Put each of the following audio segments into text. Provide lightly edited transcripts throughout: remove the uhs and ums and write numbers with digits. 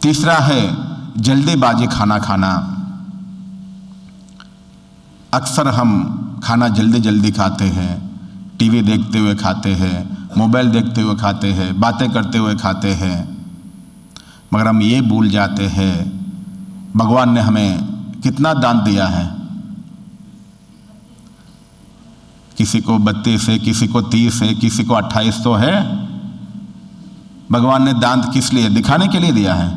तीसरा है जल्दीबाजी खाना खाना। अक्सर हम खाना जल्दी जल्दी खाते हैं, टीवी देखते हुए खाते हैं, मोबाइल देखते हुए खाते हैं, बातें करते हुए खाते हैं, मगर हम ये भूल जाते हैं भगवान ने हमें कितना दान दिया है। किसी को 32 है, किसी को 30 है, किसी को 28 तो है। भगवान ने दांत किस लिए? दिखाने के लिए दिया है।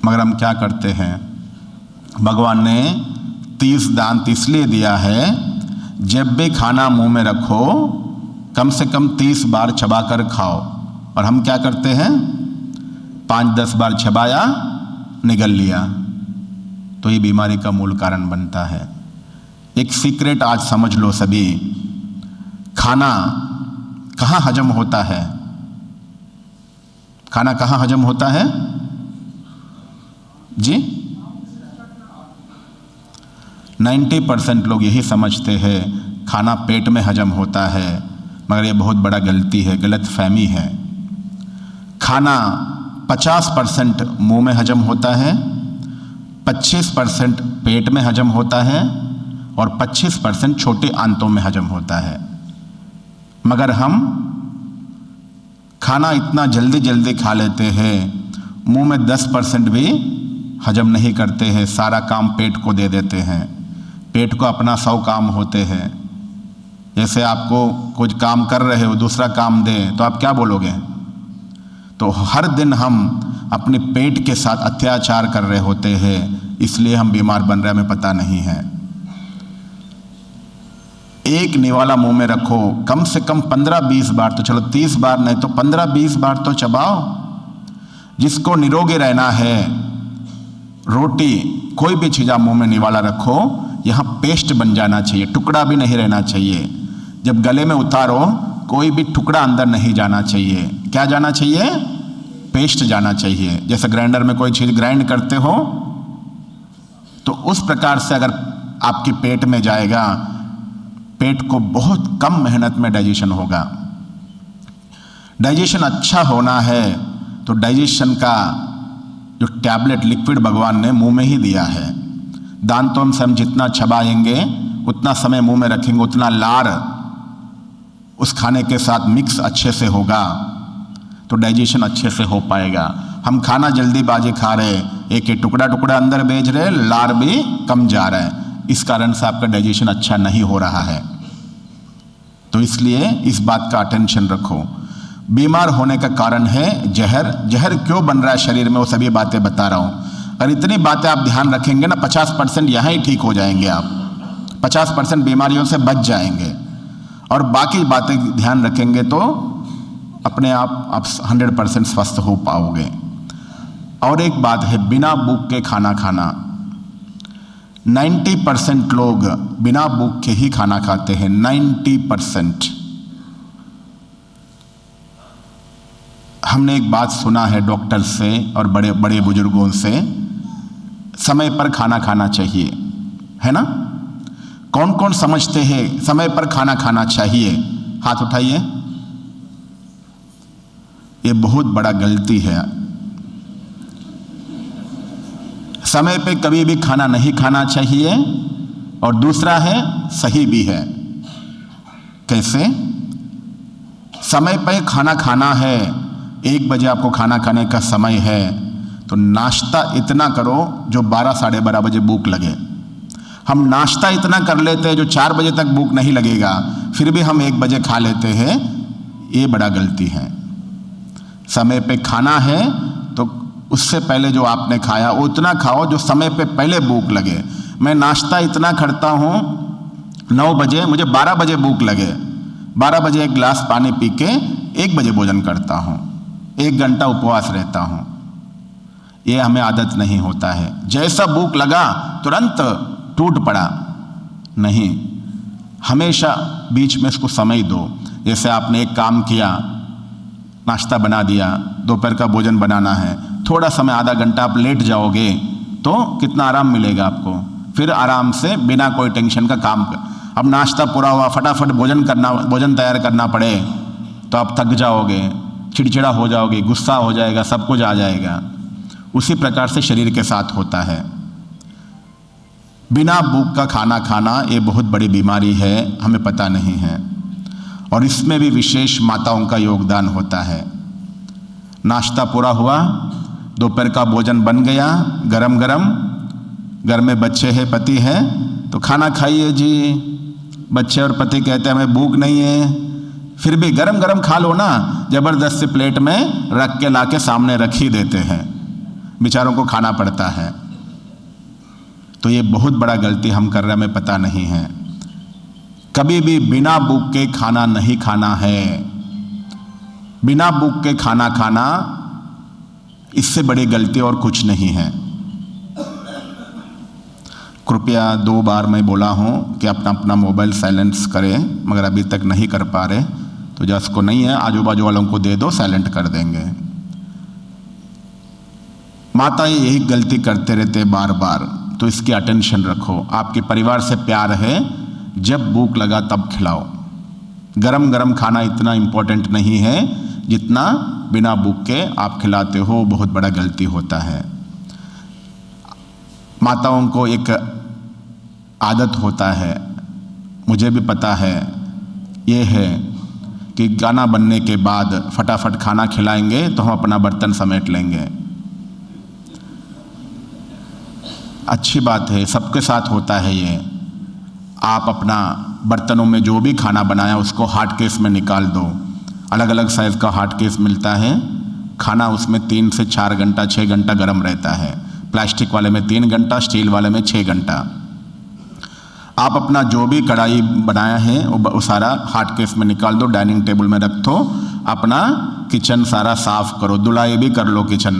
मगर हम क्या करते हैं? भगवान ने 30 दांत इसलिए दिया है, जब भी खाना मुंह में रखो कम से कम 30 बार चबाकर खाओ। और हम क्या करते हैं? 5-10 बार चबाया, निगल लिया, तो ये बीमारी का मूल कारण बनता है। एक सीक्रेट आज समझ लो सभी, खाना कहाँ हजम होता है? खाना कहाँ हजम होता है जी? 90% लोग यही समझते हैं खाना पेट में हजम होता है, मगर ये बहुत बड़ा गलती है, गलत फहमी है। खाना 50% मुंह में हजम होता है, 25% पेट में हजम होता है और 25% छोटे आंतों में हजम होता है। मगर हम खाना इतना जल्दी जल्दी खा लेते हैं, मुंह में 10% भी हजम नहीं करते हैं, सारा काम पेट को दे देते हैं। पेट को अपना 100 काम होते हैं। जैसे आपको कुछ काम कर रहे हो, दूसरा काम दे तो आप क्या बोलोगे? तो हर दिन हम अपने पेट के साथ अत्याचार कर रहे होते हैं, इसलिए हम बीमार बन रहे हैं, हमें पता नहीं है। एक निवाला मुंह में रखो, कम से कम 15-20 बार, तो चलो 30 बार नहीं तो 15-20 बार तो चबाओ। जिसको निरोगी रहना है, रोटी कोई भी चीज़ आप मुंह में निवाला रखो, यहाँ पेस्ट बन जाना चाहिए, टुकड़ा भी नहीं रहना चाहिए। जब गले में उतारो कोई भी टुकड़ा अंदर नहीं जाना चाहिए। क्या जाना चाहिए? पेस्ट जाना चाहिए। जैसे ग्राइंडर में कोई चीज़ ग्राइंड करते हो, तो उस प्रकार से अगर आपके पेट में जाएगा, पेट को बहुत कम मेहनत में डाइजेशन होगा। डाइजेशन अच्छा होना है तो डाइजेशन का जो टैबलेट लिक्विड भगवान ने मुंह में ही दिया है। दांतों से हम जितना चबाएंगे, उतना समय मुंह में रखेंगे, उतना लार उस खाने के साथ मिक्स अच्छे से होगा, तो डाइजेशन अच्छे से हो पाएगा। हम खाना जल्दीबाजी खा रहे, एक एक टुकड़ा टुकड़ा अंदर भेज रहे, लार भी कम जा रहा है, इस कारण से आपका डाइजेशन अच्छा नहीं हो रहा है। तो इसलिए इस बात का अटेंशन रखो। बीमार होने का कारण है जहर। जहर क्यों बन रहा है शरीर में, वो सभी बातें बता रहा हूँ। और इतनी बातें आप ध्यान रखेंगे ना, 50% यहाँ ही ठीक हो जाएंगे आप, 50% बीमारियों से बच जाएंगे। और बाकी बातें ध्यान रखेंगे तो अपने आप 100% स्वस्थ हो पाओगे। और एक बात है, बिना भूख के खाना खाना। 90% लोग बिना भूख के ही खाना खाते हैं, 90%। हमने एक बात सुना है डॉक्टर से और बड़े बड़े बुजुर्गों से, समय पर खाना खाना चाहिए, है ना? कौन कौन समझते हैं समय पर खाना खाना चाहिए? हाथ उठाइए। ये बहुत बड़ा गलती है। समय पे कभी भी खाना नहीं खाना चाहिए। और दूसरा है, सही भी है। कैसे? समय पे खाना खाना है, 1 बजे आपको खाना खाने का समय है, तो नाश्ता इतना करो जो 12-12:30 बजे भूख लगे। हम नाश्ता इतना कर लेते हैं जो 4 बजे तक भूख नहीं लगेगा, फिर भी हम 1 बजे खा लेते हैं, ये बड़ा गलती है। समय पे खाना है तो उससे पहले जो आपने खाया उतना खाओ जो समय पे पहले भूख लगे। मैं नाश्ता इतना करता हूँ 9 बजे, मुझे 12 बजे भूख लगे, 12 बजे 1 गिलास पानी पी के 1 बजे भोजन करता हूँ, 1 घंटा उपवास रहता हूँ। ये हमें आदत नहीं होता है। जैसा भूख लगा तुरंत टूट पड़ा, नहीं, हमेशा बीच में इसको समय दो। जैसे आपने एक काम किया, नाश्ता बना दिया, दोपहर का भोजन बनाना है, थोड़ा समय आधा घंटा आप लेट जाओगे तो कितना आराम मिलेगा आपको। फिर आराम से बिना कोई टेंशन का काम कर। अब नाश्ता पूरा हुआ, फटाफट भोजन तैयार करना पड़े तो आप थक जाओगे, चिड़चिड़ा हो जाओगे, गुस्सा हो जाएगा, सब कुछ आ जाएगा। उसी प्रकार से शरीर के साथ होता है। बिना भूख का खाना खाना ये बहुत बड़ी बीमारी है, हमें पता नहीं है। और इसमें भी विशेष माताओं का योगदान होता है। नाश्ता पूरा हुआ, दोपहर का भोजन बन गया गरम गरम, घर में बच्चे हैं, पति है, तो खाना खाइए जी। बच्चे और पति कहते हैं हमें भूख नहीं है, फिर भी गरम गरम खा लो ना, जबरदस्ती प्लेट में रख के ला के सामने रख ही देते हैं, बेचारों को खाना पड़ता है। तो ये बहुत बड़ा गलती हम कर रहे हैं, हमें पता नहीं है। कभी भी बिना भूख के खाना नहीं खाना है। बिना भूख के खाना खाना, इससे बड़ी गलती और कुछ नहीं है। कृपया 2 बार मैं बोला हूं कि अपना अपना मोबाइल साइलेंस करें, मगर अभी तक नहीं कर पा रहे, तो जिसको नहीं है आजू बाजू वालों को दे दो, साइलेंट कर देंगे। माता यही गलती करते रहते बार बार, तो इसकी अटेंशन रखो। आपके परिवार से प्यार है, जब भूख लगा तब खिलाओ। गरम गरम खाना इतना इम्पोर्टेंट नहीं है जितना बिना भूख के आप खिलाते हो, बहुत बड़ा गलती होता है। माताओं को एक आदत होता है, मुझे भी पता है, ये है कि गाना बनने के बाद फटाफट खाना खिलाएंगे तो हम अपना बर्तन समेट लेंगे। अच्छी बात है, सबके साथ होता है ये। आप अपना बर्तनों में जो भी खाना बनाया उसको हॉट केस में निकाल दो। अलग अलग साइज़ का हॉट केस मिलता है। खाना उसमें 3 से 4 घंटा 6 घंटा गर्म रहता है। प्लास्टिक वाले में 3 घंटा, स्टील वाले में 6 घंटा। आप अपना जो भी कढ़ाई बनाया है वो सारा हॉट केस में निकाल दो, डाइनिंग टेबल में रख दो। अपना किचन सारा साफ करो, धुलाई भी कर लो किचन,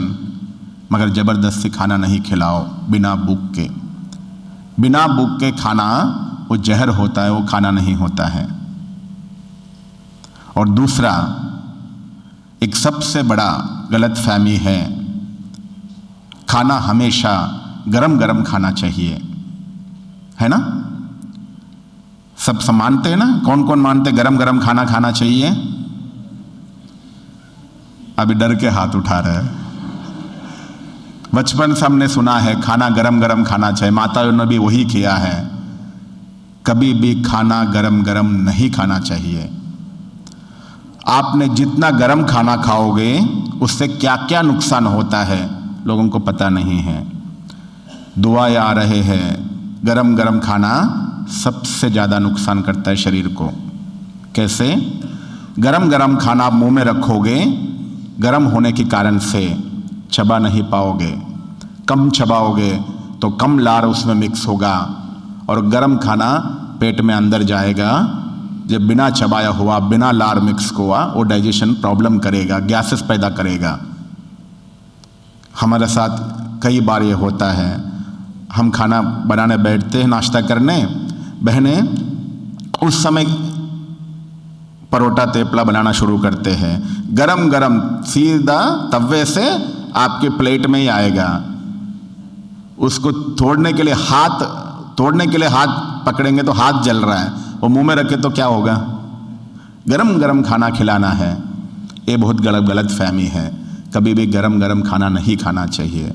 मगर ज़बरदस्ती खाना नहीं खिलाओ बिना भूख के। बिना भूख के खाना वो जहर होता है, वो खाना नहीं होता है। और दूसरा, एक सबसे बड़ा गलतफहमी है, खाना हमेशा गरम गरम खाना चाहिए, है ना? सब मानते हैं ना? कौन कौन मानते गरम गरम खाना खाना चाहिए? अभी डर के हाथ उठा रहे हैं। बचपन से हमने सुना है खाना गरम गरम खाना चाहिए, माताओं ने भी वही किया है। कभी भी खाना गरम गरम नहीं खाना चाहिए। आपने जितना गरम खाना खाओगे उससे क्या क्या नुकसान होता है लोगों को पता नहीं है। दुआएं आ रहे हैं, गरम गरम खाना सबसे ज़्यादा नुकसान करता है शरीर को। कैसे? गरम गरम खाना आप मुंह में रखोगे, गरम होने के कारण से चबा नहीं पाओगे। कम चबाओगे तो कम लार उसमें मिक्स होगा और गरम खाना पेट में अंदर जाएगा। जब बिना चबाया हुआ, बिना लार मिक्स हुआ, वो डाइजेशन प्रॉब्लम करेगा, गैसेस पैदा करेगा। हमारे साथ कई बार ये होता है, हम खाना बनाने बैठते हैं, नाश्ता करने, बहनें उस समय परोठा तेपला बनाना शुरू करते हैं। गरम गरम सीधा तवे से आपके प्लेट में ही आएगा। उसको तोड़ने के लिए हाथ पकड़ेंगे तो हाथ जल रहा है, वो मुंह में रखे तो क्या होगा? गरम गरम खाना खिलाना है। ये बहुत गलत फहमी है। कभी भी गरम गरम खाना नहीं खाना चाहिए।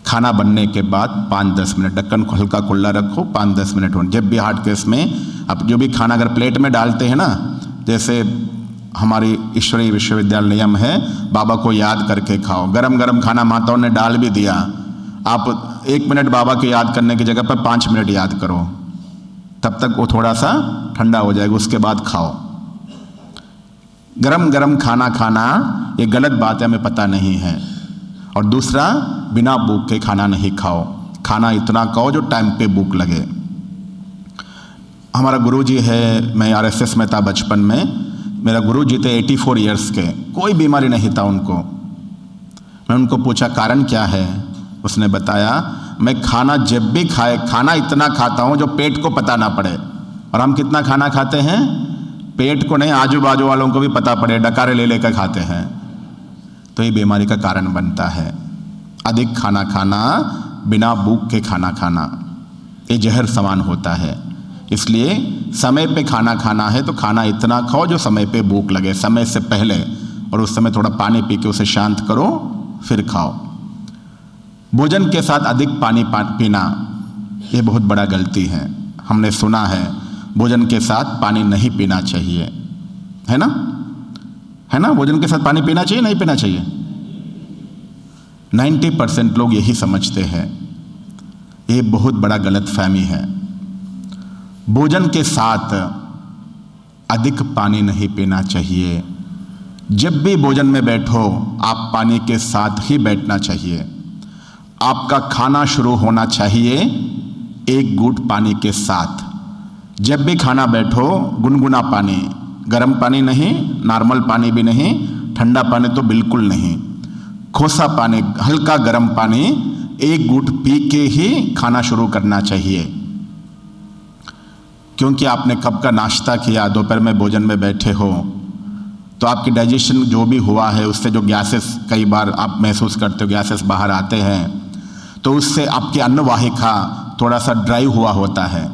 खाना बनने के बाद 5-10 मिनट ढक्कन को हल्का खुला रखो, 5-10 मिनट हो। जब भी हॉट केस में आप जो भी खाना अगर प्लेट में डालते हैं ना, जैसे हमारी ईश्वरीय विश्वविद्यालय नियम है, बाबा को याद करके खाओ। गरम गरम खाना माताओं ने डाल भी दिया, आप 1 मिनट बाबा को याद करने की जगह पर 5 मिनट याद करो, तब तक वो थोड़ा सा ठंडा हो जाएगा, उसके बाद खाओ। गरम गरम खाना खाना ये गलत बात है, हमें पता नहीं है। और दूसरा, बिना भूख के खाना नहीं खाओ। खाना इतना खाओ जो टाइम पे भूख लगे। हमारा गुरुजी है, मैं आरएसएस में था बचपन में, मेरा गुरुजी थे 84 इयर्स के, कोई बीमारी नहीं था उनको। मैं उनको पूछा कारण क्या है, उसने बताया मैं खाना जब भी खाना इतना खाता हूँ जो पेट को पता ना पड़े। और हम कितना खाना खाते हैं? पेट को नहीं, आजू बाजू वालों को भी पता पड़े, डकारे ले लेकर खाते हैं। तो ये बीमारी का कारण बनता है। अधिक खाना खाना, बिना भूख के खाना खाना, ये जहर समान होता है। इसलिए समय पे खाना खाना है तो खाना इतना खाओ जो समय पे भूख लगे, समय से पहले और उस समय थोड़ा पानी पी के उसे शांत करो, फिर खाओ। भोजन के साथ अधिक पानी पीना ये बहुत बड़ा गलती है। हमने सुना है भोजन के साथ पानी नहीं पीना चाहिए, है ना? है ना? भोजन के साथ पानी पीना चाहिए, नहीं पीना चाहिए? 90% लोग यही समझते हैं। ये बहुत बड़ा गलतफहमी है। भोजन के साथ अधिक पानी नहीं पीना चाहिए। जब भी भोजन में बैठो आप पानी के साथ ही बैठना चाहिए। आपका खाना शुरू होना चाहिए एक घूंट पानी के साथ। जब भी खाना बैठो गुनगुना पानी, गर्म पानी नहीं, नॉर्मल पानी भी नहीं, ठंडा पानी तो बिल्कुल नहीं, कोसा पानी, हल्का गर्म पानी एक घूंट पी के ही खाना शुरू करना चाहिए। क्योंकि आपने कब का नाश्ता किया, दोपहर में भोजन में बैठे हो, तो आपकी डाइजेशन जो भी हुआ है उससे जो गैसेस कई बार आप महसूस करते हो, गैसेस बाहर आते हैं, तो उससे आपकी अन्नवाहिका थोड़ा सा ड्राई हुआ होता है।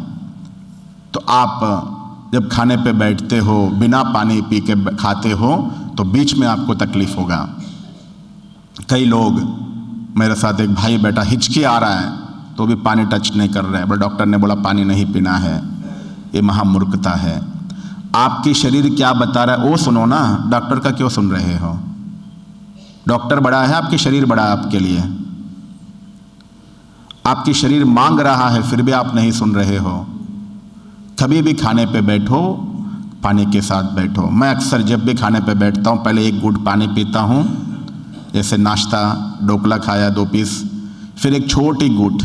तो आप जब खाने पे बैठते हो बिना पानी पी के खाते हो तो बीच में आपको तकलीफ होगा। कई लोग, मेरे साथ एक भाई बैठा, हिचकी आ रहा है तो भी पानी टच नहीं कर रहे हैं, बट डॉक्टर ने बोला पानी नहीं पीना है। ये महामूर्खता है। आपकी शरीर क्या बता रहा है वो सुनो ना, डॉक्टर का क्यों सुन रहे हो? डॉक्टर बड़ा है, आपकी शरीर बड़ा है आपके लिए। आपकी शरीर मांग रहा है फिर भी आप नहीं सुन रहे हो। कभी भी खाने पे बैठो पानी के साथ बैठो। मैं अक्सर जब भी खाने पे बैठता हूँ पहले एक घूंट पानी पीता हूँ। जैसे नाश्ता ढोकला खाया 2 पीस, फिर एक छोटी घूंट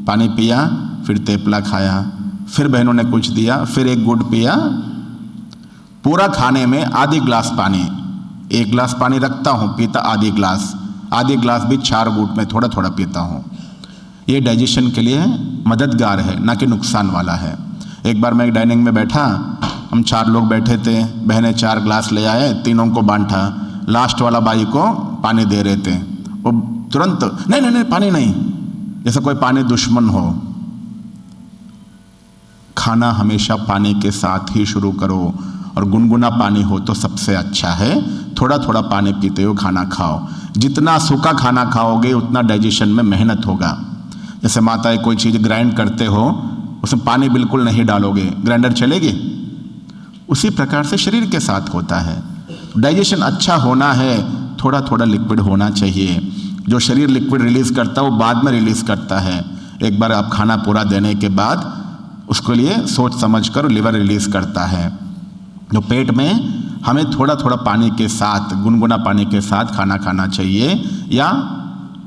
पानी पिया, फिर तेपला खाया, फिर बहनों ने कुछ दिया, फिर एक घूंट पिया। पूरा खाने में आधी ग्लास पानी, 1 गिलास पानी रखता हूँ, पीता आधी गिलास भी 4 घूंट में थोड़ा थोड़ा पीता हूँ। ये डाइजेशन के लिए मददगार है, ना कि नुकसान वाला है। एक बार मैं डाइनिंग में बैठा, हम 4 लोग बैठे थे, बहनें 4 गिलास ले आए, तीनों को बांटा, लास्ट वाला भाई को पानी दे रहे थे। वो तुरंत नहीं पानी नहीं, जैसे कोई पानी दुश्मन हो। खाना हमेशा पानी के साथ ही शुरू करो, और गुनगुना पानी हो तो सबसे अच्छा है। थोड़ा थोड़ा पानी पीते हो खाना खाओ। जितना सूखा खाना खाओगे उतना डाइजेशन में मेहनत होगा। जैसे माताएं कोई चीज़ ग्राइंड करते हो, उसमें पानी बिल्कुल नहीं डालोगे, ग्राइंडर चलेगी? उसी प्रकार से शरीर के साथ होता है। डाइजेशन अच्छा होना है, थोड़ा थोड़ा लिक्विड होना चाहिए। जो शरीर लिक्विड रिलीज करता है वो बाद में रिलीज करता है। एक बार आप खाना पूरा देने के बाद उसके लिए सोच समझ कर लिवर रिलीज करता है। जो पेट में हमें थोड़ा थोड़ा पानी के साथ, गुनगुना पानी के साथ खाना खाना चाहिए। या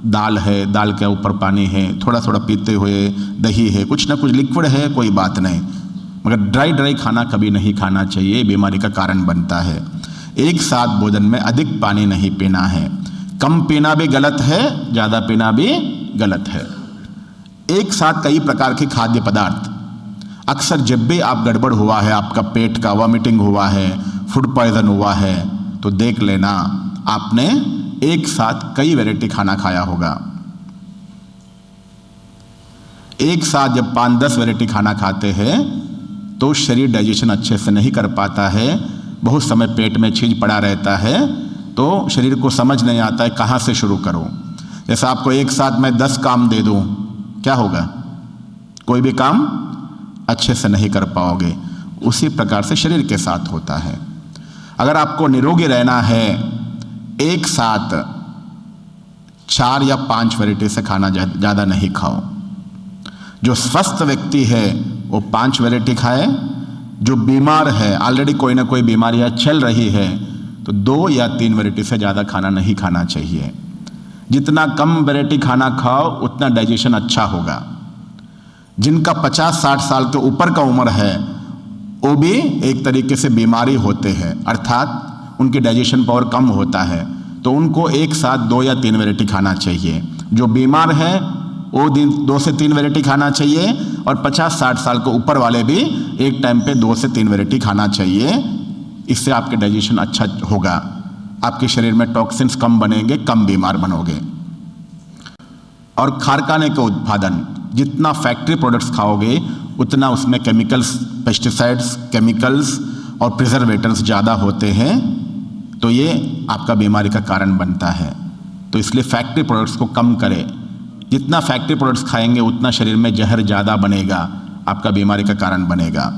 दाल है, दाल के ऊपर पानी है, थोड़ा थोड़ा पीते हुए, दही है, कुछ ना कुछ लिक्विड है, कोई बात नहीं, मगर ड्राई खाना कभी नहीं खाना चाहिए, बीमारी का कारण बनता है। एक साथ भोजन में अधिक पानी नहीं पीना है। कम पीना भी गलत है, ज़्यादा पीना भी गलत है। एक साथ कई प्रकार के खाद्य पदार्थ, अक्सर जब भी आप गड़बड़ हुआ है, आपका पेट का वॉमिटिंग हुआ है, फूड पॉइजन हुआ है, तो देख लेना आपने एक साथ कई वैरायटी खाना खाया होगा। एक साथ जब 5-10 वैरायटी खाना खाते हैं तो शरीर डाइजेशन अच्छे से नहीं कर पाता है। बहुत समय पेट में चीज पड़ा रहता है तो शरीर को समझ नहीं आता है कहाँ से शुरू करूं। जैसे आपको एक साथ मैं 10 काम दे दूं, क्या होगा? कोई भी काम अच्छे से नहीं कर पाओगे। उसी प्रकार से शरीर के साथ होता है। अगर आपको निरोगी रहना है, एक साथ 4 या 5 वैरायटी से खाना ज़्यादा नहीं खाओ। जो स्वस्थ व्यक्ति है वो 5 वैरायटी खाए। जो बीमार है, ऑलरेडी कोई ना कोई बीमारियां चल रही है, तो 2 या 3 वैरायटी से ज़्यादा खाना नहीं खाना चाहिए। जितना कम वैरायटी खाना खाओ उतना डाइजेशन अच्छा होगा। जिनका 50-60 साल के ऊपर का उम्र है वो भी एक तरीके से बीमारी होते हैं, अर्थात उनकी डाइजेशन पावर कम होता है, तो उनको एक साथ 2 या 3 वैरायटी खाना चाहिए। जो बीमार है वो 2 से 3 वैरायटी खाना चाहिए, और 50-60 साल के ऊपर वाले भी एक टाइम पे 2 से 3 वैरायटी खाना चाहिए। इससे आपके डाइजेशन अच्छा होगा, आपके शरीर में टॉक्सिन्स कम बनेंगे, कम बीमार बनोगे। और कारखाने का उत्पादन, जितना फैक्ट्री प्रोडक्ट्स खाओगे उतना उसमें केमिकल्स, पेस्टिसाइड्स, केमिकल्स और प्रिजर्वेटर्स ज़्यादा होते हैं। तो ये आपका बीमारी का कारण बनता है। तो इसलिए फैक्ट्री प्रोडक्ट्स को कम करें। जितना फैक्ट्री प्रोडक्ट्स खाएंगे उतना शरीर में जहर ज़्यादा बनेगा, आपका बीमारी का कारण बनेगा।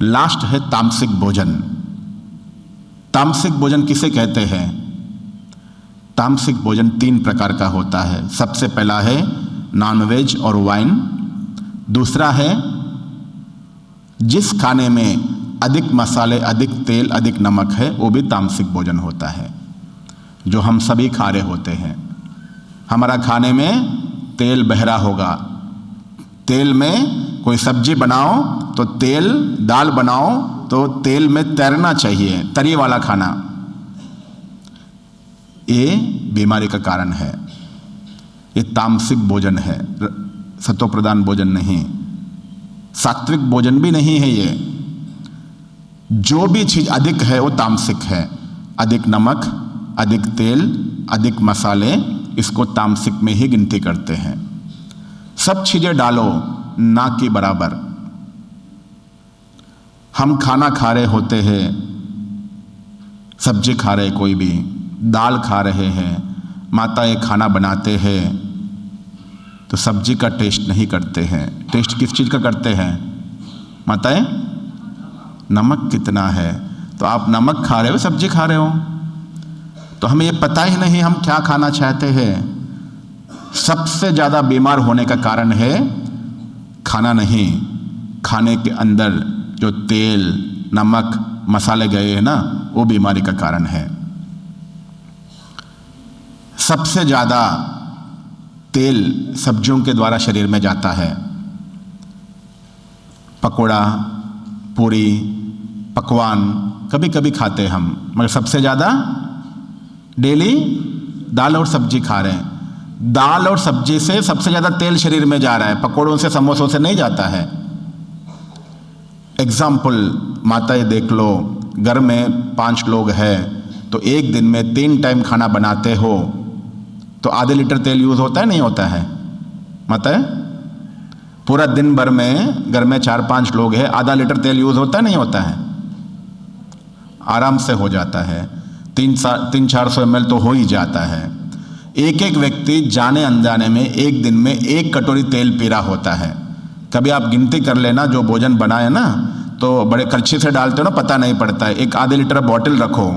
लास्ट है तामसिक भोजन। तामसिक भोजन किसे कहते हैं? तामसिक भोजन 3 प्रकार का होता है। सबसे पहला है नॉनवेज और वाइन। दूसरा है जिस खाने में अधिक मसाले, अधिक तेल, अधिक नमक है, वो भी तामसिक भोजन होता है, जो हम सभी खा रहे होते हैं। हमारा खाने में तेल बह रहा होगा। तेल में कोई सब्जी बनाओ तो तेल, दाल बनाओ तो तेल में तैरना चाहिए, तरी वाला खाना। ये बीमारी का कारण है। ये तामसिक भोजन है, सत्व प्रधान भोजन नहीं, सात्विक भोजन भी नहीं है। ये जो भी चीज अधिक है वो तामसिक है। अधिक नमक, अधिक तेल, अधिक मसाले, इसको तामसिक में ही गिनती करते हैं। सब चीजें डालो ना कि बराबर। हम खाना खा रहे होते हैं, सब्जी खा रहे, कोई भी दाल खा रहे हैं, माताएं खाना बनाते हैं तो सब्जी का टेस्ट नहीं करते हैं। टेस्ट किस चीज़ का करते हैं माताएं? नमक कितना है। तो आप नमक खा रहे हो, सब्जी खा रहे हो, तो हमें ये पता ही नहीं हम क्या खाना चाहते हैं। सबसे ज़्यादा बीमार होने का कारण है खाना नहीं, खाने के अंदर जो तेल, नमक, मसाले गए हैं ना, वो बीमारी का कारण है। सबसे ज़्यादा तेल सब्जियों के द्वारा शरीर में जाता है। पकोड़ा, पूरी, पकवान कभी कभी खाते हम, मगर सबसे ज़्यादा डेली दाल और सब्जी खा रहे हैं। दाल और सब्जी से सबसे ज़्यादा तेल शरीर में जा रहा है, पकोड़ों से, समोसों से नहीं जाता है। एग्जाम्पल, माताएं देख लो, घर में 5 लोग हैं तो एक दिन में 3 टाइम खाना बनाते हो तो आधे लीटर तेल यूज़ होता है नहीं होता है माताएं? पूरा दिन भर में घर में 4-5 लोग हैं, आधा लीटर तेल यूज़ होता है नहीं होता है? आराम से हो जाता है। 300-400 ml तो हो ही जाता है। एक एक व्यक्ति जाने अनजाने में एक दिन में 1 कटोरी तेल पी रहा होता है। कभी आप गिनती कर लेना, जो भोजन बनाए ना तो बड़े कलछी से डालते हो ना, पता नहीं पड़ता है। एक आधे लीटर बॉटल रखो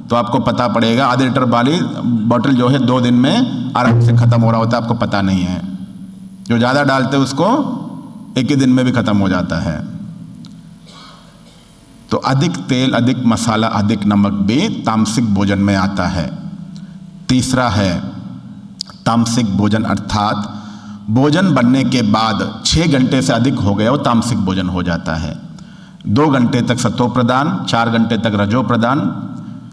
तो आपको पता पड़ेगा। आधे लीटर वाली बॉटल जो है 2 दिन में आराम से ख़त्म हो रहा होता है, आपको पता नहीं है। जो ज़्यादा डालते हैं उसको 1 ही दिन में भी ख़त्म हो जाता है। तो अधिक तेल, अधिक मसाला, अधिक नमक भी तामसिक भोजन में आता है। तीसरा है तामसिक भोजन, अर्थात भोजन बनने के बाद 6 घंटे से अधिक हो गया वो तामसिक भोजन हो जाता है। 2 घंटे तक सत्व प्रदान, 4 घंटे तक रजो प्रदान,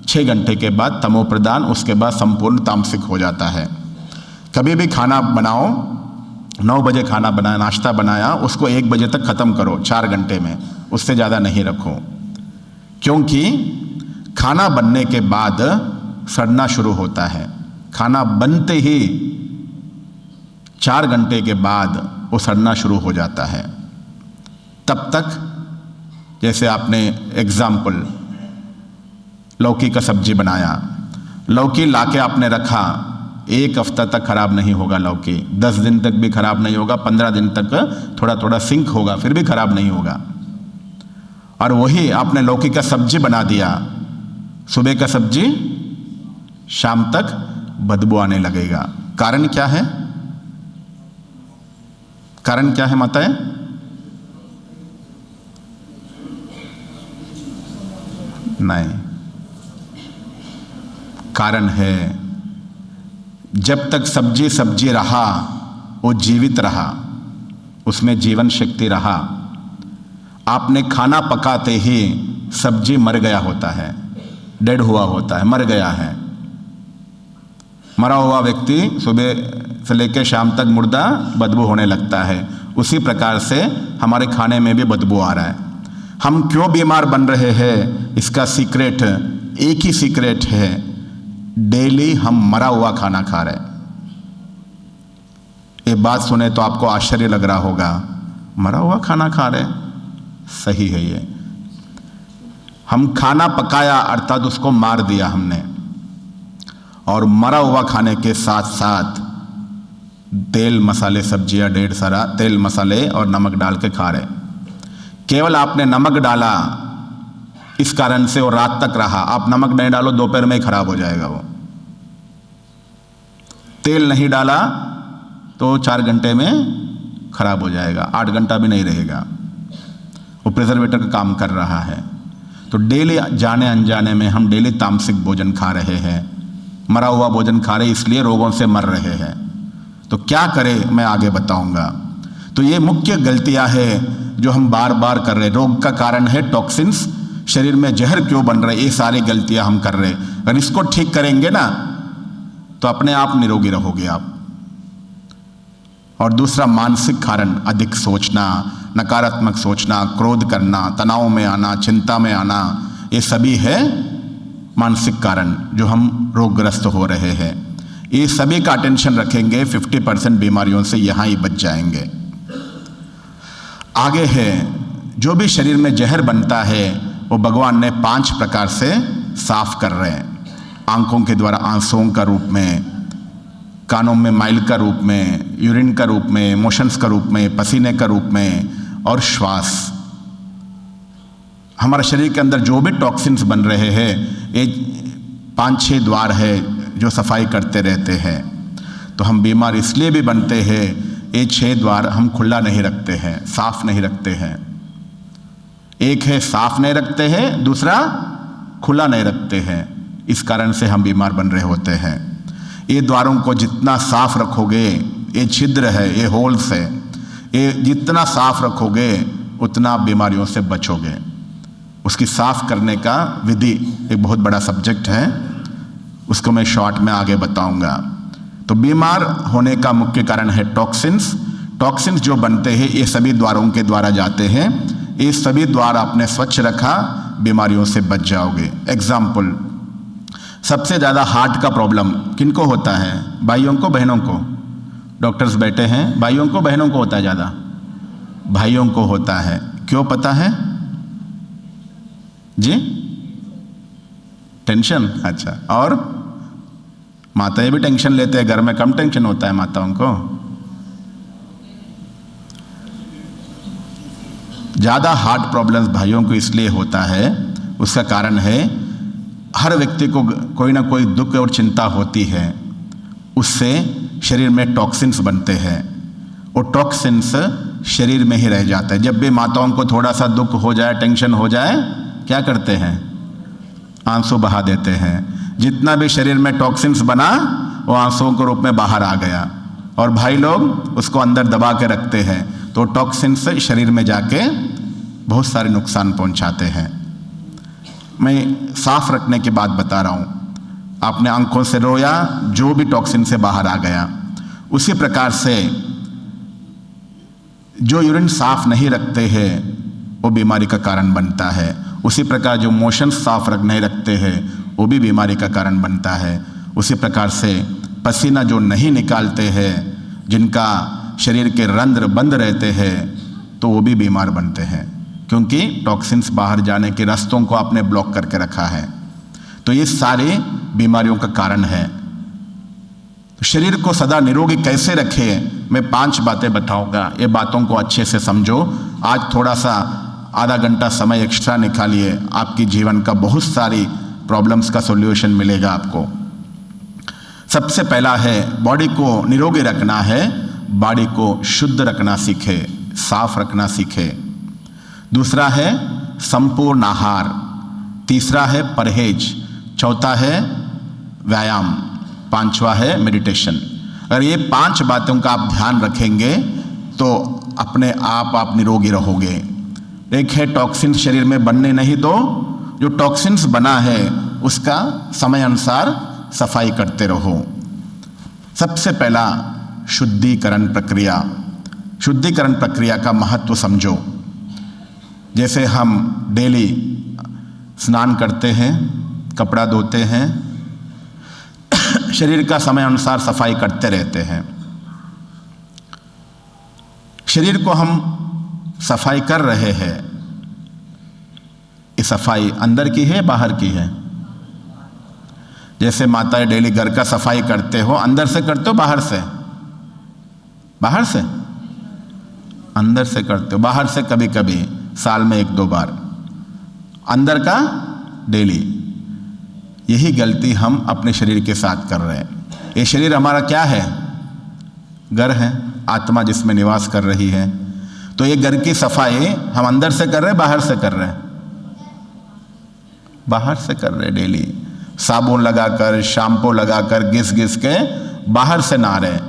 6 घंटे के बाद तमो प्रदान, उसके बाद संपूर्ण तामसिक हो जाता है। कभी भी खाना बनाओ, 9 बजे खाना बनाया, नाश्ता बनाया, उसको 1 बजे तक ख़त्म करो 4 घंटे में, उससे ज़्यादा नहीं रखो। क्योंकि खाना बनने के बाद सड़ना शुरू होता है। खाना बनते ही 4 घंटे के बाद वो सड़ना शुरू हो जाता है। तब तक, जैसे आपने एग्जाम्पल लौकी का सब्जी बनाया, लौकी लाके आपने रखा, 1 हफ्ता तक खराब नहीं होगा लौकी, 10 दिन तक भी खराब नहीं होगा, 15 दिन तक थोड़ा थोड़ा सिंक होगा, फिर भी खराब नहीं होगा। और वही आपने लौकी का सब्जी बना दिया, सुबह का सब्जी शाम तक बदबू आने लगेगा। कारण क्या है? कारण क्या है माताएं? नहीं, कारण है जब तक सब्जी सब्जी रहा, वो जीवित रहा, उसमें जीवन शक्ति रहा। आपने खाना पकाते ही सब्जी मर गया होता है, डेड हुआ होता है, मर गया है। मरा हुआ व्यक्ति सुबह से लेकर शाम तक मुर्दा बदबू होने लगता है। उसी प्रकार से हमारे खाने में भी बदबू आ रहा है। हम क्यों बीमार बन रहे हैं? इसका सीक्रेट एक ही सीक्रेट है, डेली हम मरा हुआ खाना खा रहे हैं। ये बात सुने तो आपको आश्चर्य लग रहा होगा, मरा हुआ खाना खा रहे हैं? सही है ये। हम खाना पकाया अर्थात उसको मार दिया हमने, और मरा हुआ खाने के साथ साथ तेल मसाले सब्जियां ढेर सारा तेल मसाले और नमक डाल के खा रहे। केवल आपने नमक डाला इस कारण से वो रात तक रहा, आप नमक नहीं डालो दोपहर में ही खराब हो जाएगा। वो तेल नहीं डाला तो 4 घंटे में खराब हो जाएगा, 8 घंटा भी नहीं रहेगा, वो प्रिजर्वेटर का काम कर रहा है। तो डेली जाने अनजाने में हम डेली तामसिक भोजन खा रहे हैं, मरा हुआ भोजन खा रहे, इसलिए रोगों से मर रहे हैं। तो क्या करें मैं आगे बताऊंगा। तो ये मुख्य गलतियां हैं जो हम बार बार कर रहे। रोग का कारण है टॉक्सिन्स, शरीर में जहर क्यों बन रहे, ये सारी गलतियां हम कर रहे। अगर इसको ठीक करेंगे ना तो अपने आप निरोगी रहोगे आप। और दूसरा मानसिक कारण, अधिक सोचना, नकारात्मक सोचना, क्रोध करना, तनाव में आना, चिंता में आना, ये सभी है मानसिक कारण जो हम रोगग्रस्त हो रहे हैं। ये सभी का अटेंशन रखेंगे, 50% बीमारियों से यहाँ ही बच जाएंगे। आगे है, जो भी शरीर में जहर बनता है वो भगवान ने 5 प्रकार से साफ कर रहे हैं। आंखों के द्वारा आंसुओं का रूप में, कानों में माइल का रूप में, यूरिन का रूप में, मोशंस का रूप में, पसीने का रूप में, और श्वास। हमारे शरीर के अंदर जो भी टॉक्सिन्स बन रहे हैं ये 5-6 द्वार है जो सफाई करते रहते हैं। तो हम बीमार इसलिए भी बनते हैं, ये 6 द्वार हम खुला नहीं रखते हैं, साफ नहीं रखते हैं। एक है साफ नहीं रखते हैं, दूसरा खुला नहीं रखते हैं, इस कारण से हम बीमार बन रहे होते हैं। ये द्वारों को जितना साफ रखोगे, ये छिद्र है, ये होल्स है, ये जितना साफ रखोगे उतना बीमारियों से बचोगे। उसकी साफ करने का विधि एक बहुत बड़ा सब्जेक्ट है, उसको मैं शॉर्ट में आगे बताऊंगा। तो बीमार होने का मुख्य कारण है टॉक्सिन्स। टॉक्सिन्स जो बनते हैं ये सभी द्वारों के द्वारा जाते हैं। ये सभी द्वार आपने स्वच्छ रखा, बीमारियों से बच जाओगे। एग्जाम्पल, सबसे ज़्यादा हार्ट का प्रॉब्लम किनको होता है? भाइयों को, बहनों को? डॉक्टर्स बैठे हैं, भाइयों को बहनों को होता है? ज़्यादा भाइयों को होता है। क्यों पता है जी? टेंशन। अच्छा, और माताएं भी टेंशन लेते हैं, घर में कम टेंशन होता है माताओं को? ज़्यादा हार्ट प्रॉब्लम्स भाइयों को इसलिए होता है, उसका कारण है हर व्यक्ति को कोई ना कोई दुख और चिंता होती है, उससे शरीर में टॉक्सिन्स बनते हैं। वो टॉक्सिन्स शरीर में ही रह जाता है। जब भी माताओं को थोड़ा सा दुख हो जाए, टेंशन हो जाए, क्या करते हैं? आंसू बहा देते हैं। जितना भी शरीर में टॉक्सिन्स बना वो आंसुओं के रूप में बाहर आ गया, और भाई लोग उसको अंदर दबा के रखते हैं। तो टॉक्सिन्स शरीर में जाके बहुत सारे नुकसान पहुंचाते हैं। मैं साफ रखने की बात बता रहा हूँ। आपने आंखों से रोया, जो भी टॉक्सिन से बाहर आ गया। उसी प्रकार से जो यूरिन साफ नहीं रखते हैं वो बीमारी का कारण बनता है। उसी प्रकार जो मोशन साफ नहीं रखते हैं वो भी बीमारी का कारण बनता है। उसी प्रकार से पसीना जो नहीं निकालते हैं, जिनका शरीर के रंध्र बंद रहते हैं, तो वो भी बीमार बनते हैं, क्योंकि टॉक्सिन्स बाहर जाने के रास्तों को आपने ब्लॉक करके रखा है। तो ये सारे बीमारियों का कारण है। तो शरीर को सदा निरोगी कैसे रखें, मैं 5 बातें बताऊंगा। ये बातों को अच्छे से समझो। आज थोड़ा सा आधा घंटा समय एक्स्ट्रा निकालिए, आपकी जीवन का बहुत सारी प्रॉब्लम्स का सॉल्यूशन मिलेगा आपको। सबसे पहला है, बॉडी को निरोगी रखना है, बॉडी को शुद्ध रखना सीखे, साफ रखना सीखे। दूसरा है संपूर्ण आहार। तीसरा है परहेज। चौथा है व्यायाम। 5वां है मेडिटेशन। अगर ये 5 बातों का आप ध्यान रखेंगे तो अपने आप निरोगी रहोगे। एक है टॉक्सिन शरीर में बनने नहीं दो। जो टॉक्सिन्स बना है उसका समय अनुसार सफाई करते रहो। सबसे पहला शुद्धिकरण प्रक्रिया। शुद्धिकरण प्रक्रिया का महत्व समझो। जैसे हम डेली स्नान करते हैं, कपड़ा धोते हैं, शरीर का समय अनुसार सफाई करते रहते हैं। शरीर को हम सफाई कर रहे हैं, ये सफाई अंदर की है बाहर की है? जैसे माताएं डेली घर का सफाई करते हो, अंदर से करते हो बाहर से? बाहर से, अंदर से करते हो। बाहर से कभी कभी साल में 1-2 बार, अंदर का डेली। यही गलती हम अपने शरीर के साथ कर रहे हैं। ये शरीर हमारा क्या है? घर है, आत्मा जिसमें निवास कर रही है। तो ये घर की सफाई हम अंदर से कर रहे हैं, बाहर से कर रहे हैं? बाहर से कर रहे हैं। डेली साबुन लगाकर, शैम्पू लगाकर, घिस घिस के बाहर से नहा रहे।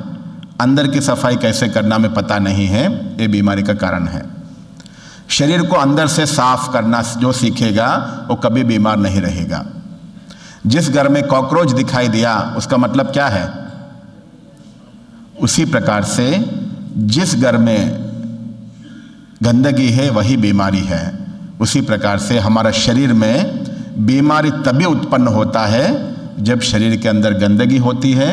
अंदर की सफाई कैसे करना हमें पता नहीं है। ये बीमारी का कारण है। शरीर को अंदर से साफ करना जो सीखेगा वो कभी बीमार नहीं रहेगा। जिस घर में कॉकरोच दिखाई दिया उसका मतलब क्या है? उसी प्रकार से जिस घर में गंदगी है वही बीमारी है। उसी प्रकार से हमारा शरीर में बीमारी तभी उत्पन्न होता है जब शरीर के अंदर गंदगी होती है।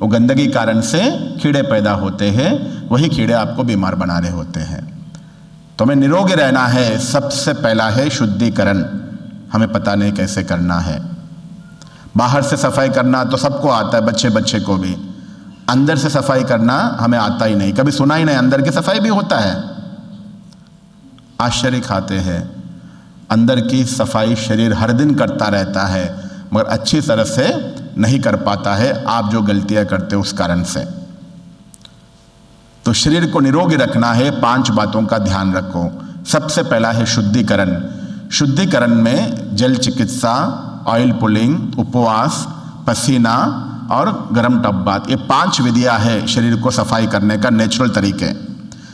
वो गंदगी कारण से कीड़े पैदा होते हैं, वही कीड़े आपको बीमार बना रहे होते हैं। तो हमें निरोगी रहना है। सबसे पहला है शुद्धिकरण। हमें पता नहीं कैसे करना है। बाहर से सफाई करना तो सबको आता है, बच्चे बच्चे को भी। अंदर से सफाई करना हमें आता ही नहीं, कभी सुना ही नहीं। अंदर की सफाई भी होता है। आश्चर्य खाते हैं, अंदर की सफाई शरीर हर दिन करता रहता है मगर अच्छी तरह से नहीं कर पाता है। आप जो गलतियां करते हो उस कारण से। तो शरीर को निरोगी रखना है, 5 बातों का ध्यान रखो। सबसे पहला है शुद्धिकरण। शुद्धिकरण में जल चिकित्सा, ऑयल पुलिंग, उपवास, पसीना और गर्म टब बाथ, ये 5 विधियां है शरीर को सफाई करने का, नेचुरल तरीके।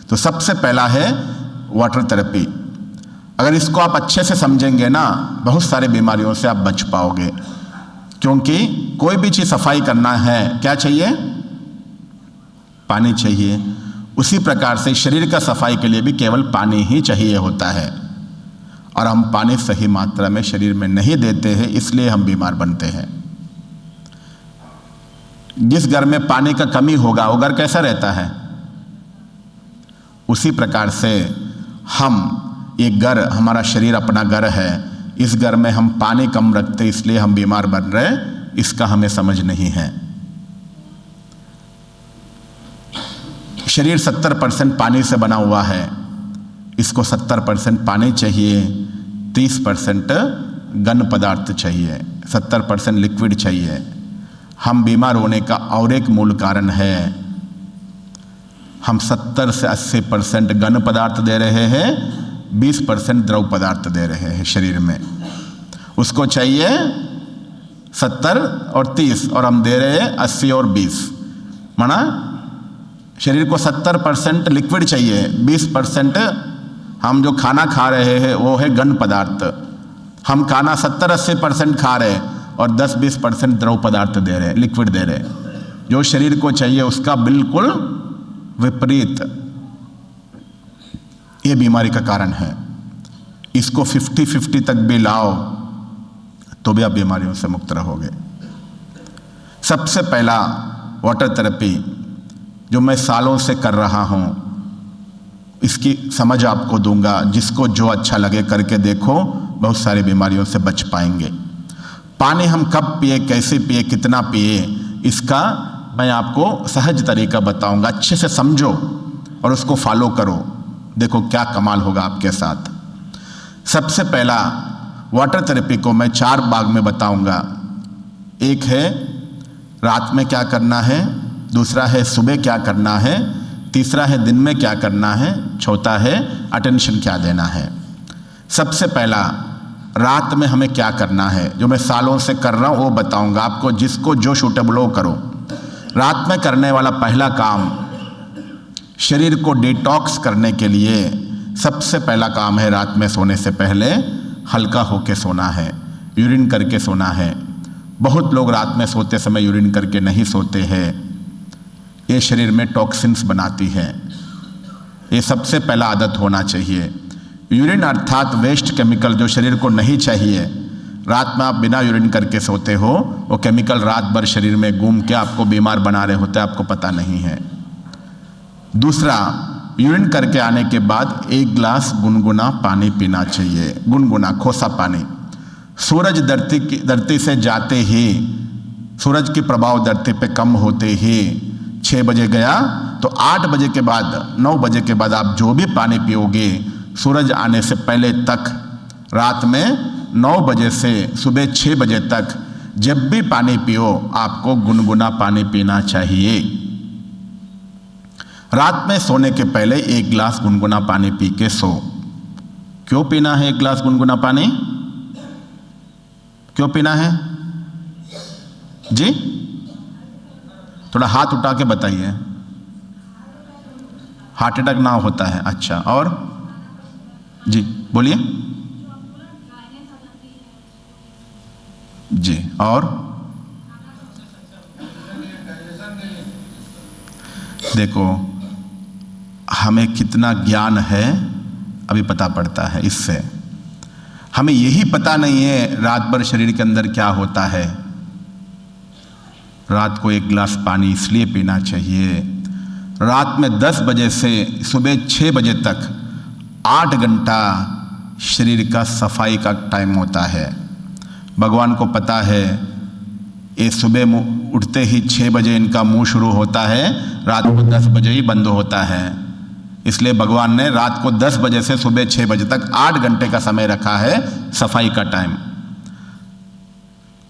तो सबसे पहला है वाटर थेरेपी। अगर इसको आप अच्छे से समझेंगे ना, बहुत सारी बीमारियों से आप बच पाओगे। क्योंकि कोई भी चीज सफाई करना है, क्या चाहिए? पानी चाहिए। उसी प्रकार से शरीर का सफाई के लिए भी केवल पानी ही चाहिए होता है। और हम पानी सही मात्रा में शरीर में नहीं देते हैं, इसलिए हम बीमार बनते हैं। जिस घर में पानी का कमी होगा वो घर कैसा रहता है? उसी प्रकार से हम, ये घर हमारा शरीर अपना घर है, इस घर में हम पानी कम रखते इसलिए हम बीमार बन रहे, इसका हमें समझ नहीं है। शरीर 70% पानी से बना हुआ है। इसको 70% पानी चाहिए, 30% घन पदार्थ चाहिए, 70% लिक्विड चाहिए। हम बीमार होने का और एक मूल कारण है, हम 70 से 80% घन पदार्थ दे रहे हैं, 20% द्रव पदार्थ दे रहे हैं शरीर में। उसको चाहिए 70 और 30 और हम दे रहे हैं 80 और 20। माना शरीर को 70% लिक्विड चाहिए, 20% हम जो खाना खा रहे हैं वो है घन पदार्थ। हम खाना 70-80% खा रहे हैं और 10-20% द्रव पदार्थ दे रहे हैं, लिक्विड दे रहे हैं। जो शरीर को चाहिए उसका बिल्कुल विपरीत। ये बीमारी का कारण है। इसको 50-50 तक भी लाओ तो भी आप बीमारियों से मुक्त रहोगे। सबसे पहला वाटर थेरेपी जो मैं सालों से कर रहा हूं, इसकी समझ आपको दूंगा। जिसको जो अच्छा लगे करके देखो, बहुत सारी बीमारियों से बच पाएंगे। पानी हम कब पिए, कैसे पिए, कितना पिए, इसका मैं आपको सहज तरीका बताऊंगा। अच्छे से समझो और उसको फॉलो करो, देखो क्या कमाल होगा आपके साथ। सबसे पहला वाटर थेरेपी को मैं 4 भाग में बताऊंगा। एक है रात में क्या करना है, दूसरा है सुबह क्या करना है, तीसरा है दिन में क्या करना है, चौथा है अटेंशन क्या देना है। सबसे पहला रात में हमें क्या करना है, जो मैं सालों से कर रहा हूं वो बताऊंगा आपको। जिसको जो सूटेबल हो करो। रात में करने वाला पहला काम, शरीर को डिटॉक्स करने के लिए सबसे पहला काम है रात में सोने से पहले हल्का होके सोना है, यूरिन करके सोना है। बहुत लोग रात में सोते समय यूरिन करके नहीं सोते हैं, ये शरीर में टॉक्सिन्स बनाती है। ये सबसे पहला आदत होना चाहिए। यूरिन अर्थात वेस्ट केमिकल जो शरीर को नहीं चाहिए, रात में आप बिना यूरिन करके सोते हो, वो केमिकल रात भर शरीर में घूम के आपको बीमार बना रहे होते हैं, आपको पता नहीं है। दूसरा, यूरिन करके आने के बाद 1 गिलास गुनगुना पानी पीना चाहिए, गुनगुना खोसा पानी। सूरज धरती से जाते ही, सूरज की प्रभाव धरती पे कम होते ही 6 बजे गया तो 8 बजे के बाद 9 बजे के बाद आप जो भी पानी पियोगे सूरज आने से पहले तक, रात में 9 बजे से सुबह 6 बजे तक जब भी पानी पियो आपको गुनगुना पानी पीना चाहिए। रात में सोने के पहले 1 गिलास गुनगुना पानी पी के सो। क्यों पीना है 1 गिलास गुनगुना पानी? क्यों पीना है जी? थोड़ा हाथ उठा के बताइए। हार्ट अटैक ना होता है, अच्छा। और जी बोलिए जी। और देखो हमें कितना ज्ञान है अभी पता पड़ता है इससे। हमें यही पता नहीं है रात भर शरीर के अंदर क्या होता है। रात को 1 गिलास पानी इसलिए पीना चाहिए, रात में 10 बजे से सुबह 6 बजे तक 8 घंटा शरीर का सफाई का टाइम होता है। भगवान को पता है ये सुबह उठते ही 6 बजे इनका मुंह शुरू होता है, रात को 10 बजे ही बंद होता है। इसलिए भगवान ने रात को 10 बजे से सुबह 6 बजे तक 8 घंटे का समय रखा है सफाई का टाइम।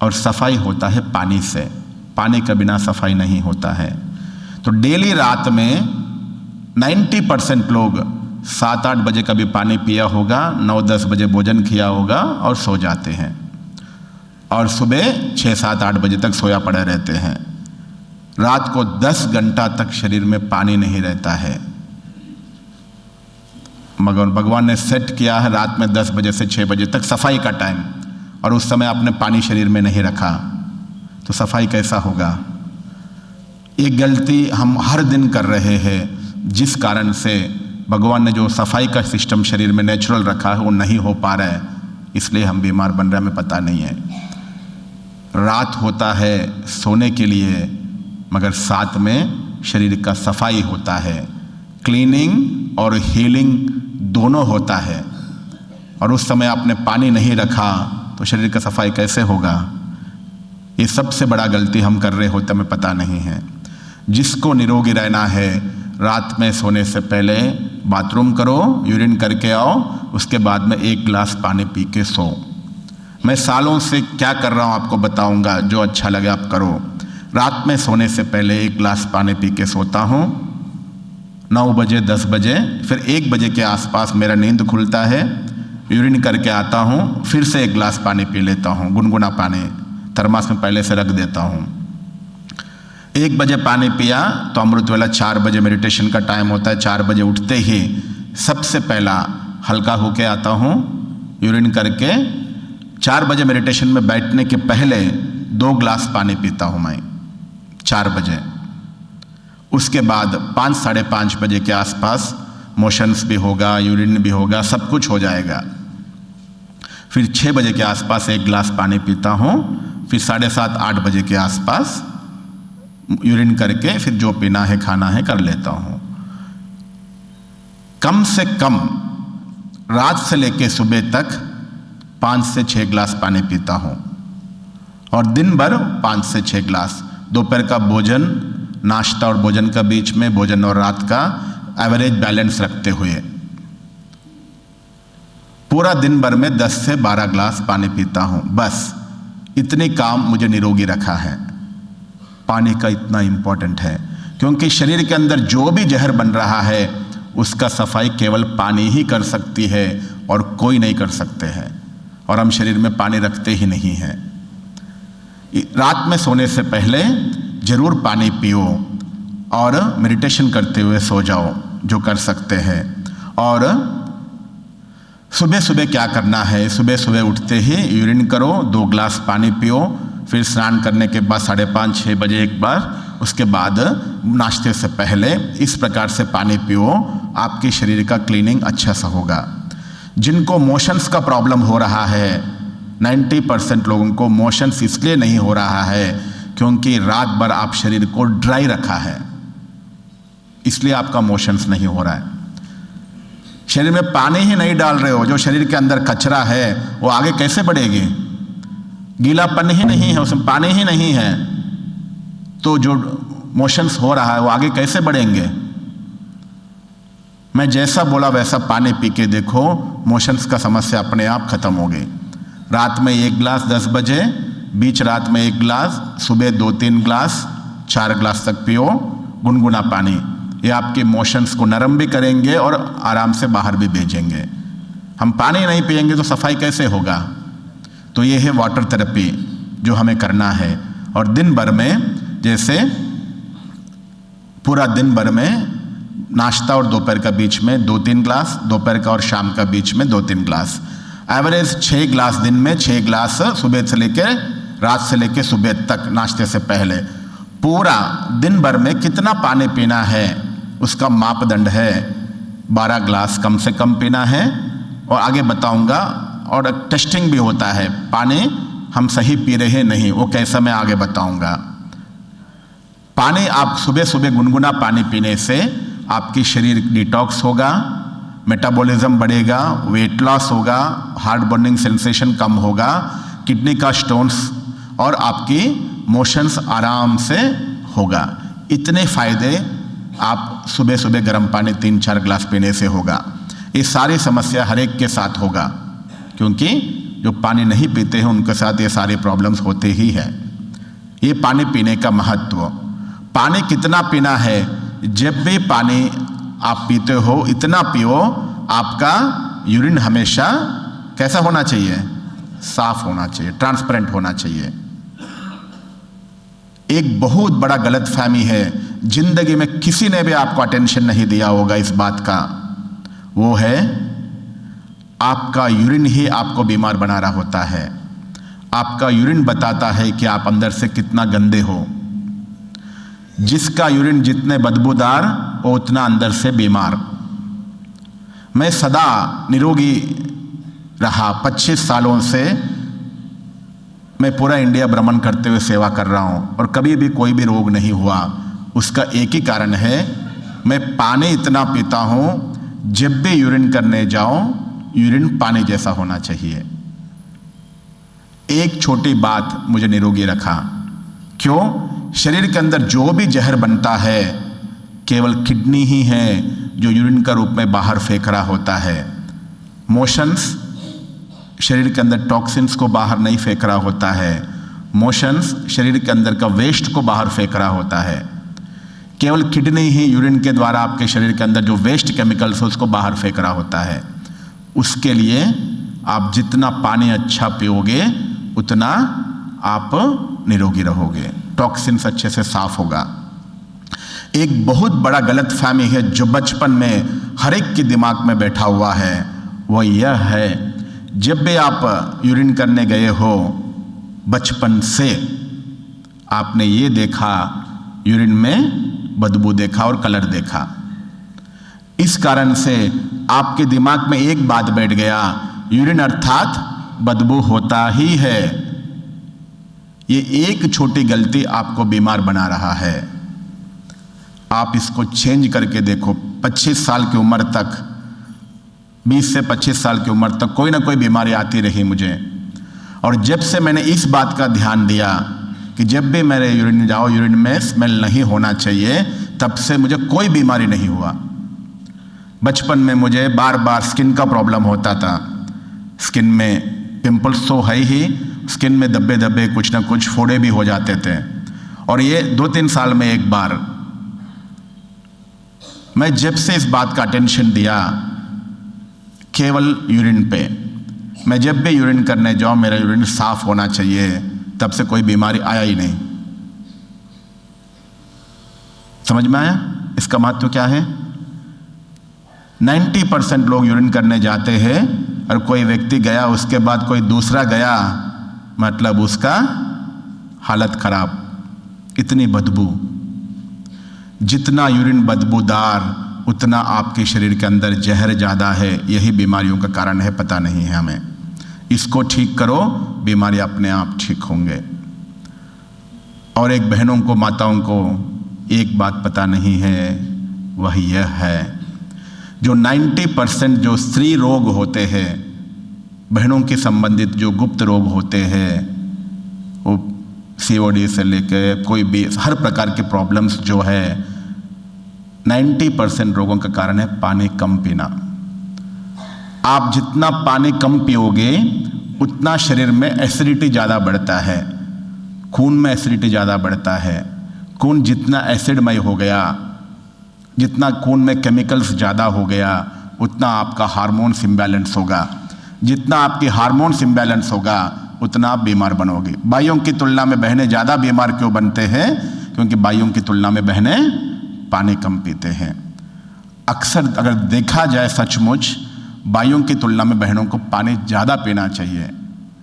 और सफाई होता है पानी से, पानी के बिना सफाई नहीं होता है। तो डेली रात में 90% लोग 7-8 बजे कभी पानी पिया होगा, 9-10 बजे भोजन किया होगा और सो जाते हैं, और सुबह 6-7-8 बजे तक सोया पड़े रहते हैं। रात को 10 घंटा तक शरीर में पानी नहीं रहता है। मगर भगवान ने सेट किया है रात में 10 बजे से 6 बजे तक सफाई का टाइम, और उस समय आपने पानी शरीर में नहीं रखा तो सफाई कैसा होगा? ये गलती हम हर दिन कर रहे हैं, जिस कारण से भगवान ने जो सफाई का सिस्टम शरीर में नेचुरल रखा है वो नहीं हो पा रहा है, इसलिए हम बीमार बन रहे हैं, हमें पता नहीं है। रात होता है सोने के लिए, मगर साथ में शरीर का सफाई होता है, क्लीनिंग और हीलिंग दोनों होता है। और उस समय आपने पानी नहीं रखा तो शरीर का सफाई कैसे होगा? ये सबसे बड़ा गलती हम कर रहे होते हमें पता नहीं है। जिसको निरोगी रहना है रात में सोने से पहले बाथरूम करो, यूरिन करके आओ, उसके बाद में 1 गिलास पानी पी के सो। मैं सालों से क्या कर रहा हूँ आपको बताऊंगा, जो अच्छा लगे आप करो। रात में सोने से पहले 1 गिलास पानी पी के सोता हूँ, 9 बजे 10 बजे, फिर 1 बजे के आसपास मेरा नींद खुलता है, यूरिन करके आता हूँ, फिर से 1 गिलास पानी पी लेता हूँ, गुनगुना पानी थर्मास में पहले से रख देता हूँ। 1 बजे पानी पिया तो अमृत वेला 4 बजे मेडिटेशन का टाइम होता है। 4 बजे उठते ही सबसे पहला हल्का होके आता हूँ, यूरिन करके 4 बजे मेडिटेशन में बैठने के पहले 2 गिलास पानी पीता हूँ मैं 4 बजे। उसके बाद 5-5:30 बजे के आसपास मोशंस भी होगा, यूरिन भी होगा, सब कुछ हो जाएगा। फिर 6 बजे के आसपास 1 गिलास पानी पीता हूँ, फिर 7:30-8 बजे के आसपास यूरिन करके फिर जो पीना है खाना है कर लेता हूँ। कम से कम रात से लेके सुबह तक 5 से 6 गिलास पानी पीता हूँ, और दिन भर 5 से 6 गिलास। दोपहर का भोजन, नाश्ता और भोजन का बीच में भोजन और रात का एवरेज बैलेंस रखते हुए पूरा दिन भर में 10 से 12 गिलास पानी पीता हूँ। बस इतनी काम मुझे निरोगी रखा है। पानी का इतना इम्पोर्टेंट है, क्योंकि शरीर के अंदर जो भी जहर बन रहा है उसका सफाई केवल पानी ही कर सकती है और कोई नहीं कर सकते हैं, और हम शरीर में पानी रखते ही नहीं हैं। रात में सोने से पहले जरूर पानी पियो और मेडिटेशन करते हुए सो जाओ, जो कर सकते हैं। और सुबह सुबह क्या करना है, सुबह सुबह उठते ही यूरिन करो, 2 गिलास पानी पियो, फिर स्नान करने के बाद 5:30-6 बजे एक बार, उसके बाद नाश्ते से पहले इस प्रकार से पानी पियो, आपके शरीर का क्लीनिंग अच्छा सा होगा। जिनको मोशंस का प्रॉब्लम हो रहा है, 90% लोगों को मोशंस इसलिए नहीं हो रहा है क्योंकि रात भर आप शरीर को ड्राई रखा है, इसलिए आपका मोशंस नहीं हो रहा है। शरीर में पानी ही नहीं डाल रहे हो, जो शरीर के अंदर कचरा है वो आगे कैसे बढ़ेगी? गीलापन ही नहीं है, उसमें पानी ही नहीं है, तो जो मोशंस हो रहा है वो आगे कैसे बढ़ेंगे? मैं जैसा बोला वैसा पानी पी के देखो, मोशंस का समस्या अपने आप खत्म हो गई। रात में 1 गिलास 10 बजे, बीच रात में 1 गिलास, सुबह 2-3 गिलास, 4 गिलास तक पियो गुनगुना पानी। ये आपके मोशंस को नरम भी करेंगे और आराम से बाहर भी भेजेंगे। हम पानी नहीं पिएंगे तो सफाई कैसे होगा? तो ये है वाटर थेरेपी जो हमें करना है। और दिन भर में, जैसे पूरा दिन भर में नाश्ता और दोपहर का बीच में 2-3 गिलास, दोपहर का और शाम का बीच में 2-3 गिलास, एवरेज 6 गिलास दिन में, 6 गिलास सुबह से लेकर रात से लेकर सुबह तक नाश्ते से पहले। पूरा दिन भर में कितना पानी पीना है उसका मापदंड है 12 गिलास कम से कम पीना है। और आगे बताऊंगा, और टेस्टिंग भी होता है, पानी हम सही पी रहे नहीं, वो कैसा मैं आगे बताऊंगा। पानी आप सुबह सुबह गुनगुना पानी पीने से आपकी शरीर डिटॉक्स होगा, मेटाबॉलिज्म बढ़ेगा, वेट लॉस होगा, हार्ट बर्निंग सेंसेशन कम होगा, किडनी का स्टोन्स और आपकी मोशंस आराम से होगा। इतने फायदे आप सुबह सुबह गर्म पानी 3-4 गिलास पीने से होगा। ये सारी समस्या हर एक के साथ होगा, क्योंकि जो पानी नहीं पीते हैं उनके साथ ये सारी प्रॉब्लम्स होते ही है। ये पानी पीने का महत्व, पानी कितना पीना है, जब भी पानी आप पीते हो इतना पियो। आपका यूरिन हमेशा कैसा होना चाहिए? साफ होना चाहिए, ट्रांसपेरेंट होना चाहिए। एक बहुत बड़ा गलतफहमी है, जिंदगी में किसी ने भी आपको अटेंशन नहीं दिया होगा इस बात का, वो है आपका यूरिन ही आपको बीमार बना रहा होता है। आपका यूरिन बताता है कि आप अंदर से कितना गंदे हो। जिसका यूरिन जितने बदबूदार वो उतना अंदर से बीमार। मैं सदा निरोगी रहा, 25 सालों से मैं पूरा इंडिया भ्रमण करते हुए सेवा कर रहा हूँ और कभी भी कोई भी रोग नहीं हुआ। उसका एक ही कारण है, मैं पानी इतना पीता हूँ, जब भी यूरिन करने जाऊं यूरिन पानी जैसा होना चाहिए। एक छोटी बात मुझे निरोगी रखा। क्यों? शरीर के अंदर जो भी जहर बनता है केवल किडनी ही है जो यूरिन का रूप में बाहर फेंक रहा होता है। मोशंस शरीर के अंदर टॉक्सिन्स को बाहर नहीं फेंक रहा होता है। मोशंस शरीर के अंदर का वेस्ट को बाहर फेंक रहा होता है। केवल किडनी ही यूरिन के द्वारा आपके शरीर के अंदर जो वेस्ट केमिकल्स है उसको बाहर फेंक रहा होता है। उसके लिए आप जितना पानी अच्छा पियोगे उतना आप निरोगी रहोगे, टॉक्सिन्स अच्छे से साफ होगा। एक बहुत बड़ा गलतफहमी है जो बचपन में हर एक के दिमाग में बैठा हुआ है, वो यह है, जब भी आप यूरिन करने गए हो बचपन से आपने ये देखा, यूरिन में बदबू देखा और कलर देखा। इस कारण से आपके दिमाग में एक बात बैठ गया, यूरिन अर्थात बदबू होता ही है। ये एक छोटी गलती आपको बीमार बना रहा है। आप इसको चेंज करके देखो। 25 साल की उम्र तक, 20 से 25 साल की उम्र तक कोई ना कोई बीमारी आती रही मुझे, और जब से मैंने इस बात का ध्यान दिया कि जब भी मेरे यूरिन जाओ यूरिन में स्मेल नहीं होना चाहिए, तब से मुझे कोई बीमारी नहीं हुआ। बचपन में मुझे बार बार स्किन का प्रॉब्लम होता था। स्किन में पिंपल्स तो है ही, स्किन में धब्बे धब्बे कुछ ना कुछ फोड़े भी हो जाते थे। और ये 2-3 साल में एक बार मैं जब से इस बात का अटेंशन दिया केवल यूरिन पे, मैं जब भी यूरिन करने जाऊं मेरा यूरिन साफ होना चाहिए, तब से कोई बीमारी आया ही नहीं। समझ में आया इसका महत्व क्या है? 90% लोग यूरिन करने जाते हैं और कोई व्यक्ति गया उसके बाद कोई दूसरा गया, मतलब उसका हालत खराब। इतनी बदबू, जितना यूरिन बदबूदार उतना आपके शरीर के अंदर जहर ज़्यादा है। यही बीमारियों का कारण है, पता नहीं है हमें। इसको ठीक करो, बीमारी अपने आप ठीक होंगे। और एक बहनों को, माताओं को एक बात पता नहीं है, वह यह है जो 90% जो स्त्री रोग होते हैं, बहनों के संबंधित जो गुप्त रोग होते हैं, वो COD से लेके कोई भी हर प्रकार के प्रॉब्लम्स जो है 90% रोगों का कारण है पानी कम पीना। आप जितना पानी कम पियोगे उतना शरीर में एसिडिटी ज़्यादा बढ़ता है, खून में एसिडिटी ज़्यादा बढ़ता है। खून जितना एसिडमय हो गया, जितना खून में केमिकल्स ज़्यादा हो गया, उतना आपका हार्मोन्स इम्बैलेंस होगा। जितना आपकी हार्मोन्स इम्बैलेंस होगा उतना आप बीमार बनोगे। भाइयों की तुलना में बहनें ज़्यादा बीमार क्यों बनते हैं? क्योंकि भाइयों की तुलना में बहनें पानी कम पीते हैं। अक्सर अगर देखा जाए सचमुच भाइयों की तुलना में बहनों को पानी ज़्यादा पीना चाहिए।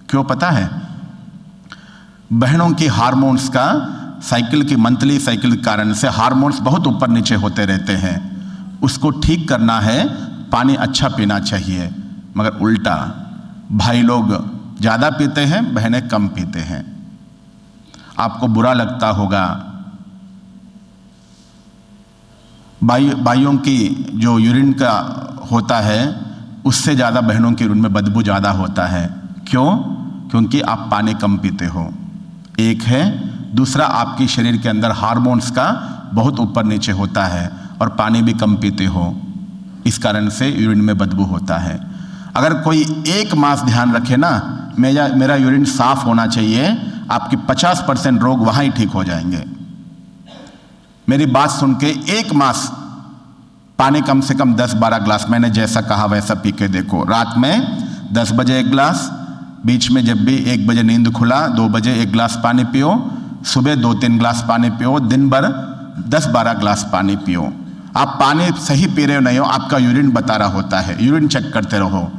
क्यों पता है? बहनों की हार्मोन्स का साइकिल की मंथली साइकिल के कारण से हार्मोन्स बहुत ऊपर नीचे होते रहते हैं। उसको ठीक करना है, पानी अच्छा पीना चाहिए। मगर उल्टा, भाई लोग ज़्यादा पीते हैं, बहनें कम पीते हैं। आपको बुरा लगता होगा, भाइयों की जो यूरिन का होता है उससे ज़्यादा बहनों के यूरिन में बदबू ज़्यादा होता है। क्यों? क्योंकि आप पानी कम पीते हो, एक है। दूसरा, आपके शरीर के अंदर हार्मोन्स का बहुत ऊपर नीचे होता है और पानी भी कम पीते हो, इस कारण से यूरिन में बदबू होता है। अगर कोई एक मास ध्यान रखे ना, मेरा यूरिन साफ होना चाहिए, आपकी 50% रोग वहाँ ही ठीक हो जाएंगे। मेरी बात सुन के एक मास पानी कम से कम 10-12 ग्लास, मैंने जैसा कहा वैसा पी के देखो। रात में 10 बजे 1 ग्लास, बीच में जब भी 1 बजे नींद खुला 2 बजे 1 ग्लास पानी पियो, सुबह 2-3 ग्लास पानी पियो, दिन भर 10-12 ग्लास पानी पियो। आप पानी सही पी रहे हो नहीं हो, आपका यूरिन बता रहा होता है। यूरिन चेक करते रहो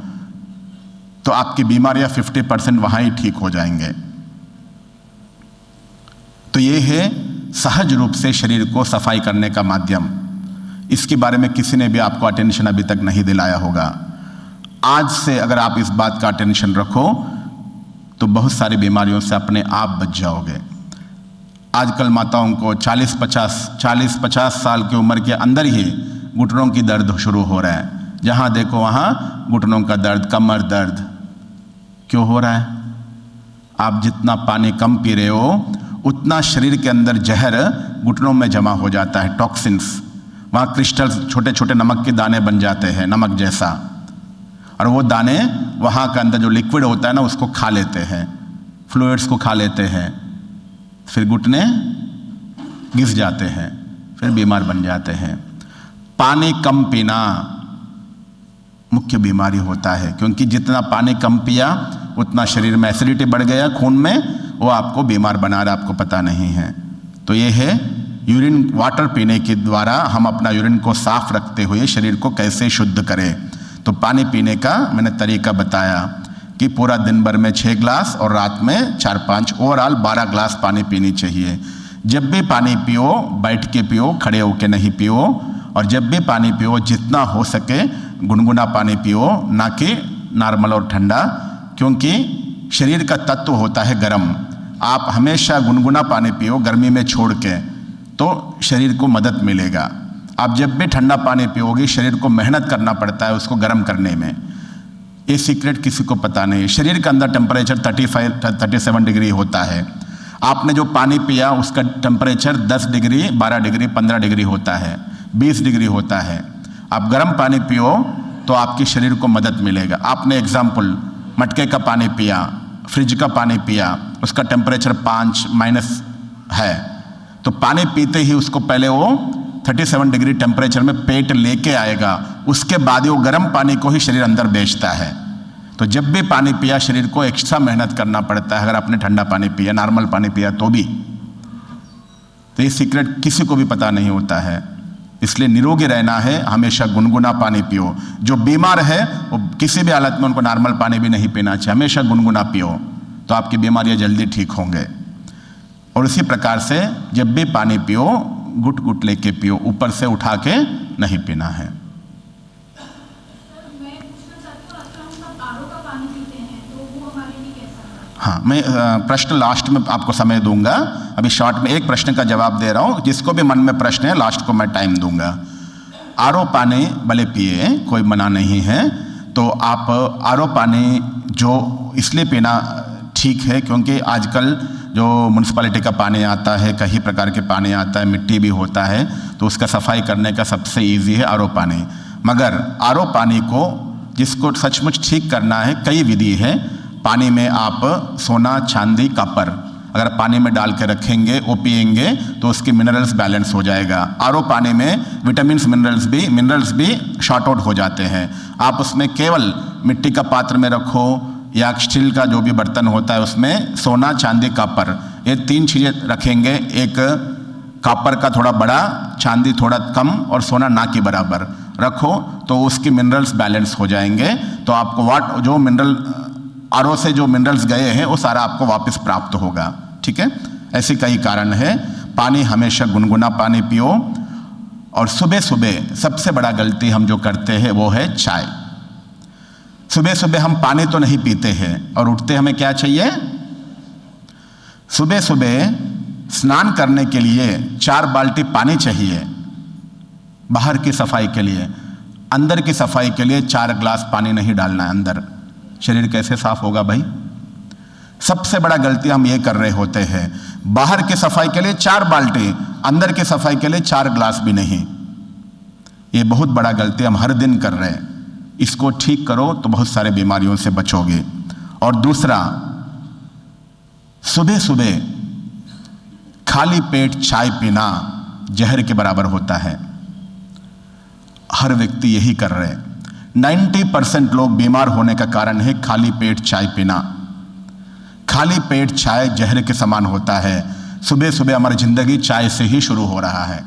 तो आपकी बीमारियां 50% वहाँ ही ठीक हो जाएंगे। तो ये है सहज रूप से शरीर को सफाई करने का माध्यम। इसके बारे में किसी ने भी आपको अटेंशन अभी तक नहीं दिलाया होगा। आज से अगर आप इस बात का अटेंशन रखो तो बहुत सारी बीमारियों से अपने आप बच जाओगे। आजकल माताओं को 40-50 साल की उम्र के अंदर ही घुटनों की दर्द शुरू हो रहा है। जहाँ देखो वहाँ घुटनों का दर्द, कमर दर्द। क्यों हो रहा है? आप जितना पानी कम पी रहे हो उतना शरीर के अंदर जहर घुटनों में जमा हो जाता है, टॉक्सिन्स। वहाँ क्रिस्टल्स, छोटे छोटे नमक के दाने बन जाते हैं, नमक जैसा, और वो दाने वहाँ के अंदर जो लिक्विड होता है ना उसको खा लेते हैं, फ्लूइड्स को खा लेते हैं, फिर घुटने घिस जाते हैं, फिर बीमार बन जाते हैं। पानी कम पीना मुख्य बीमारी होता है, क्योंकि जितना पानी कम पिया उतना शरीर में एसिडिटी बढ़ गया, खून में, वो आपको बीमार बना रहा, आपको पता नहीं है। तो ये है यूरिन, वाटर पीने के द्वारा हम अपना यूरिन को साफ रखते हुए शरीर को कैसे शुद्ध करें। तो पानी पीने का मैंने तरीका बताया कि पूरा दिन भर में 6 ग्लास और रात में 4-5, ओवरऑल 12 ग्लास पानी पीनी चाहिए। जब भी पानी पियो बैठ के पियो, खड़े होके नहीं पियो। और जब भी पानी पियो जितना हो सके गुनगुना पानी पियो, ना कि नॉर्मल और ठंडा, क्योंकि शरीर का तत्व होता है गर्म। आप हमेशा गुनगुना पानी पियो गर्मी में छोड़ के, तो शरीर को मदद मिलेगा। आप जब भी ठंडा पानी पियोगे शरीर को मेहनत करना पड़ता है उसको गर्म करने में। ये सीक्रेट किसी को पता नहीं। शरीर के अंदर टेम्परेचर 35-37 डिग्री होता है। आपने जो पानी पिया उसका टेम्परेचर 10 डिग्री, 12 डिग्री, 15 डिग्री होता है, 20 डिग्री होता है। आप गर्म पानी पियो तो आपके शरीर को मदद मिलेगा। आपने एग्जाम्पल मटके का पानी पिया, फ्रिज का पानी पिया, उसका टेम्परेचर 5- है, तो पानी पीते ही उसको पहले वो 37 डिग्री टेम्परेचर में पेट लेके आएगा, उसके बाद वो गर्म पानी को ही शरीर अंदर बेचता है। तो जब भी पानी पिया शरीर को एक्स्ट्रा मेहनत करना पड़ता है। अगर आपने ठंडा पानी पिया, नॉर्मल पानी पिया तो भी। तो ये सीक्रेट किसी को भी पता नहीं होता है। इसलिए निरोगी रहना है, हमेशा गुनगुना पानी पियो। जो बीमार है वो किसी भी हालत में उनको नॉर्मल पानी भी नहीं पीना चाहिए, हमेशा गुनगुना पियो, तो आपकी बीमारियां जल्दी ठीक होंगे। और इसी प्रकार से जब भी पानी पियो गुट गुट लेके पियो, ऊपर से उठा के नहीं पीना है। हाँ, मैं प्रश्न लास्ट में आपको समय दूंगा। अभी शॉर्ट में एक प्रश्न का जवाब दे रहा हूँ, जिसको भी मन में प्रश्न है लास्ट को मैं टाइम दूंगा। आरओ पानी भले पिए, कोई मना नहीं है। तो आप आरओ पानी जो इसलिए पीना ठीक है क्योंकि आजकल जो म्युनिसिपैलिटी का पानी आता है, कई प्रकार के पानी आता है, मिट्टी भी होता है, तो उसका सफाई करने का सबसे इजी है आरओ पानी। मगर आरओ पानी को जिसको सचमुच ठीक करना है, कई विधि है। पानी में आप सोना, चांदी, कॉपर अगर पानी में डाल के रखेंगे, वो पिएंगे तो उसकी मिनरल्स बैलेंस हो जाएगा। आरओ पानी में विटामिन्स मिनरल्स भी शॉर्ट आउट हो जाते हैं। आप उसमें केवल मिट्टी का पात्र में रखो या स्टील का जो भी बर्तन होता है उसमें सोना, चांदी, कॉपर, ये 3 चीज़ें रखेंगे। एक कॉपर का थोड़ा बड़ा, चांदी थोड़ा कम और सोना ना के बराबर रखो तो उसकी मिनरल्स बैलेंस हो जाएंगे। तो आपको जो मिनरल आरओ से जो मिनरल्स गए हैं वो सारा आपको वापस प्राप्त होगा। ठीक है, ऐसे कई कारण है। पानी हमेशा गुनगुना पानी पियो। और सुबह सुबह सबसे बड़ा गलती हम जो करते हैं वो है चाय। सुबह सुबह हम पानी तो नहीं पीते हैं और उठते हमें क्या चाहिए? सुबह सुबह स्नान करने के लिए 4 बाल्टी पानी चाहिए। बाहर की सफाई के लिए, अंदर की सफाई के लिए 4 गिलास पानी नहीं डालना है अंदर। शरीर कैसे साफ होगा भाई? सबसे बड़ा गलती हम ये कर रहे होते हैं। बाहर की सफाई के लिए 4 बाल्टी, अंदर की सफाई के लिए 4 गिलास भी नहीं। ये बहुत बड़ा गलती हम हर दिन कर रहे हैं। इसको ठीक करो तो बहुत सारे बीमारियों से बचोगे। और दूसरा, सुबह सुबह खाली पेट चाय पीना जहर के बराबर होता है। हर व्यक्ति यही कर रहे हैं। 90% लोग बीमार होने का कारण है खाली पेट चाय पीना। खाली पेट चाय जहर के समान होता है। सुबह सुबह हमारी जिंदगी चाय से ही शुरू हो रहा है,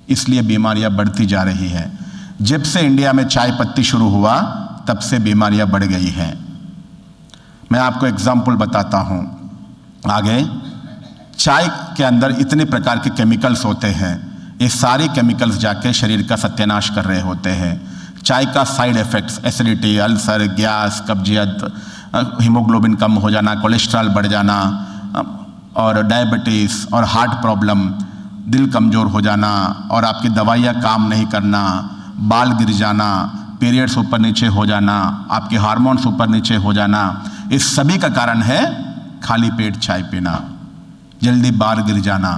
इसलिए बीमारियां बढ़ती जा रही है। जब से इंडिया में चाय पत्ती शुरू हुआ तब से बीमारियां बढ़ गई हैं। मैं आपको एग्जाम्पल बताता हूं आगे। चाय के अंदर इतने प्रकार के केमिकल्स होते हैं, ये सारे केमिकल्स जाके शरीर का सत्यानाश कर रहे होते हैं। चाय का side effects acidity, ulcer, gas, कब्जियत, हीमोग्लोबिन कम हो जाना, कोलेस्ट्रॉल बढ़ जाना और डायबिटीज़ और हार्ट प्रॉब्लम, दिल कमज़ोर हो जाना और आपकी दवाइयाँ काम नहीं करना, बाल गिर जाना, पीरियड्स ऊपर नीचे हो जाना, आपके हार्मोन्स ऊपर नीचे हो जाना, इस सभी का कारण है खाली पेट चाय पीना। जल्दी बाल गिर जाना,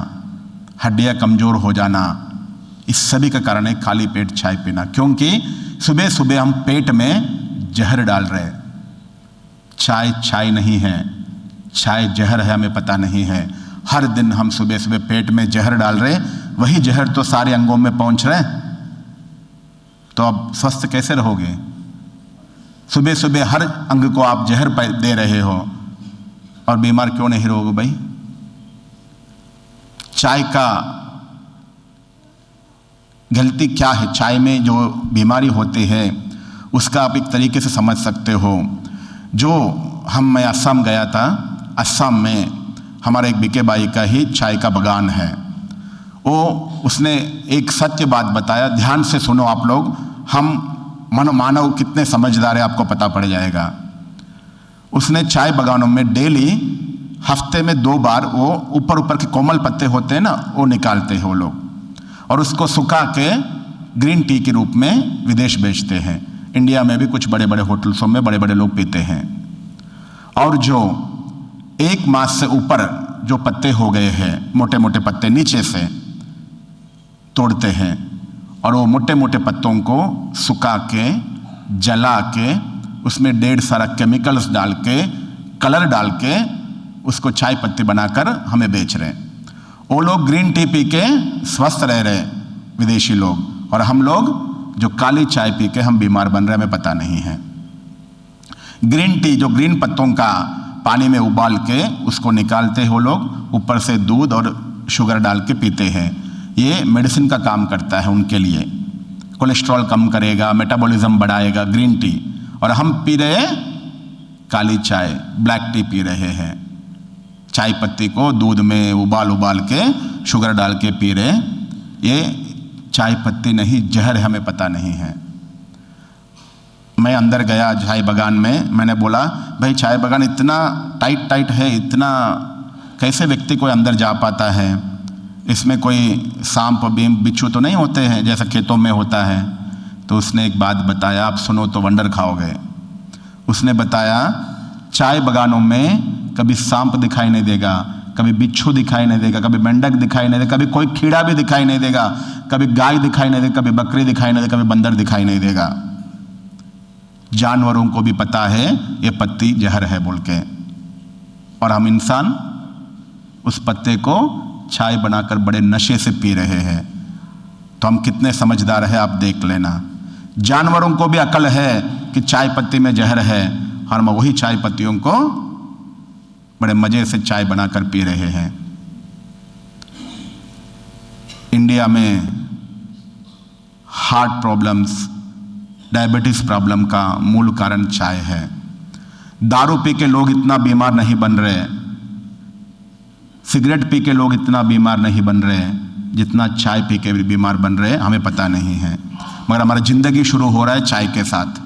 हड्डियाँ कमज़ोर हो जाना, इस सभी का कारण है खाली पेट चाय पीना। क्योंकि सुबह सुबह हम पेट में जहर डाल रहे हैं। चाय चाय नहीं है, चाय जहर है, हमें पता नहीं है। हर दिन हम सुबह सुबह पेट में जहर डाल रहे, वही जहर तो सारे अंगों में पहुंच रहे। तो अब स्वस्थ कैसे रहोगे? सुबह सुबह हर अंग को आप जहर दे रहे हो और बीमार क्यों नहीं रहोगे भाई? चाय का गलती क्या है? चाय में जो बीमारी होती है उसका आप एक तरीके से समझ सकते हो। मैं असम गया था, असम में हमारे एक बीके भाई का ही चाय का बागान है। उसने एक सत्य बात बताया, ध्यान से सुनो आप लोग। हम मानव कितने समझदार है आपको पता पड़ जाएगा। उसने चाय बागानों में डेली हफ्ते में 2 बार वो ऊपर के कोमल पत्ते होते हैं ना, वो निकालते हैं वो लोग और उसको सुखा के ग्रीन टी के रूप में विदेश बेचते हैं। इंडिया में भी कुछ बड़े बड़े होटल्सों में बड़े बड़े लोग पीते हैं। और जो 1 मास से ऊपर जो पत्ते हो गए हैं, मोटे मोटे पत्ते नीचे से तोड़ते हैं और वो मोटे मोटे पत्तों को सुखा के, जला के, उसमें 1.5 सारा केमिकल्स डाल के, कलर डाल के उसको चाय पत्ती बनाकर हमें बेच रहे हैं। वो लोग ग्रीन टी पी के स्वस्थ रह रहे विदेशी लोग, और हम लोग जो काली चाय पी के हम बीमार बन रहे, हमें पता नहीं है। ग्रीन टी जो ग्रीन पत्तों का पानी में उबाल के उसको निकालते हो लोग, ऊपर से दूध और शुगर डाल के पीते हैं। ये मेडिसिन का काम करता है उनके लिए, कोलेस्ट्रॉल कम करेगा, मेटाबॉलिज्म बढ़ाएगा ग्रीन टी। और हम पी रहे काली चाय, ब्लैक टी पी रहे हैं। चाय पत्ती को दूध में उबाल के शुगर डाल के पी रहे। ये चाय पत्ती नहीं, जहर है, हमें पता नहीं है। मैं अंदर गया चाय बागान में, मैंने बोला भाई चाय बागान इतना टाइट है, इतना कैसे व्यक्ति कोई अंदर जा पाता है? इसमें कोई सांप बिच्छू तो नहीं होते हैं जैसा खेतों में होता है। तो उसने एक बात बताया, आप सुनो तो वंडर खाओगे। उसने बताया चाय बगानों में कभी सांप दिखाई नहीं देगा, कभी बिच्छू दिखाई नहीं देगा, कभी मेंढक दिखाई नहीं देगा, कभी कोई कीड़ा भी दिखाई नहीं देगा, कभी गाय दिखाई नहीं देगी, कभी बकरी दिखाई नहीं देगी, कभी बंदर दिखाई नहीं देगा। जानवरों को भी पता है ये पत्ती जहर है बोल के, और हम इंसान उस पत्ते को चाय बनाकर बड़े नशे से पी रहे हैं। तो हम कितने समझदार हैं आप देख लेना। जानवरों को भी अकल है कि चाय पत्ती में जहर है, और हम वही चाय पत्तियों को बड़े मजे से चाय बनाकर पी रहे हैं। इंडिया में हार्ट प्रॉब्लम्स, डायबिटीज प्रॉब्लम का मूल कारण चाय है। दारू पी के लोग इतना बीमार नहीं बन रहे, सिगरेट पी के लोग इतना बीमार नहीं बन रहे जितना चाय पी के बीमार बन रहे, हमें पता नहीं है। मगर हमारी जिंदगी शुरू हो रहा है चाय के साथ।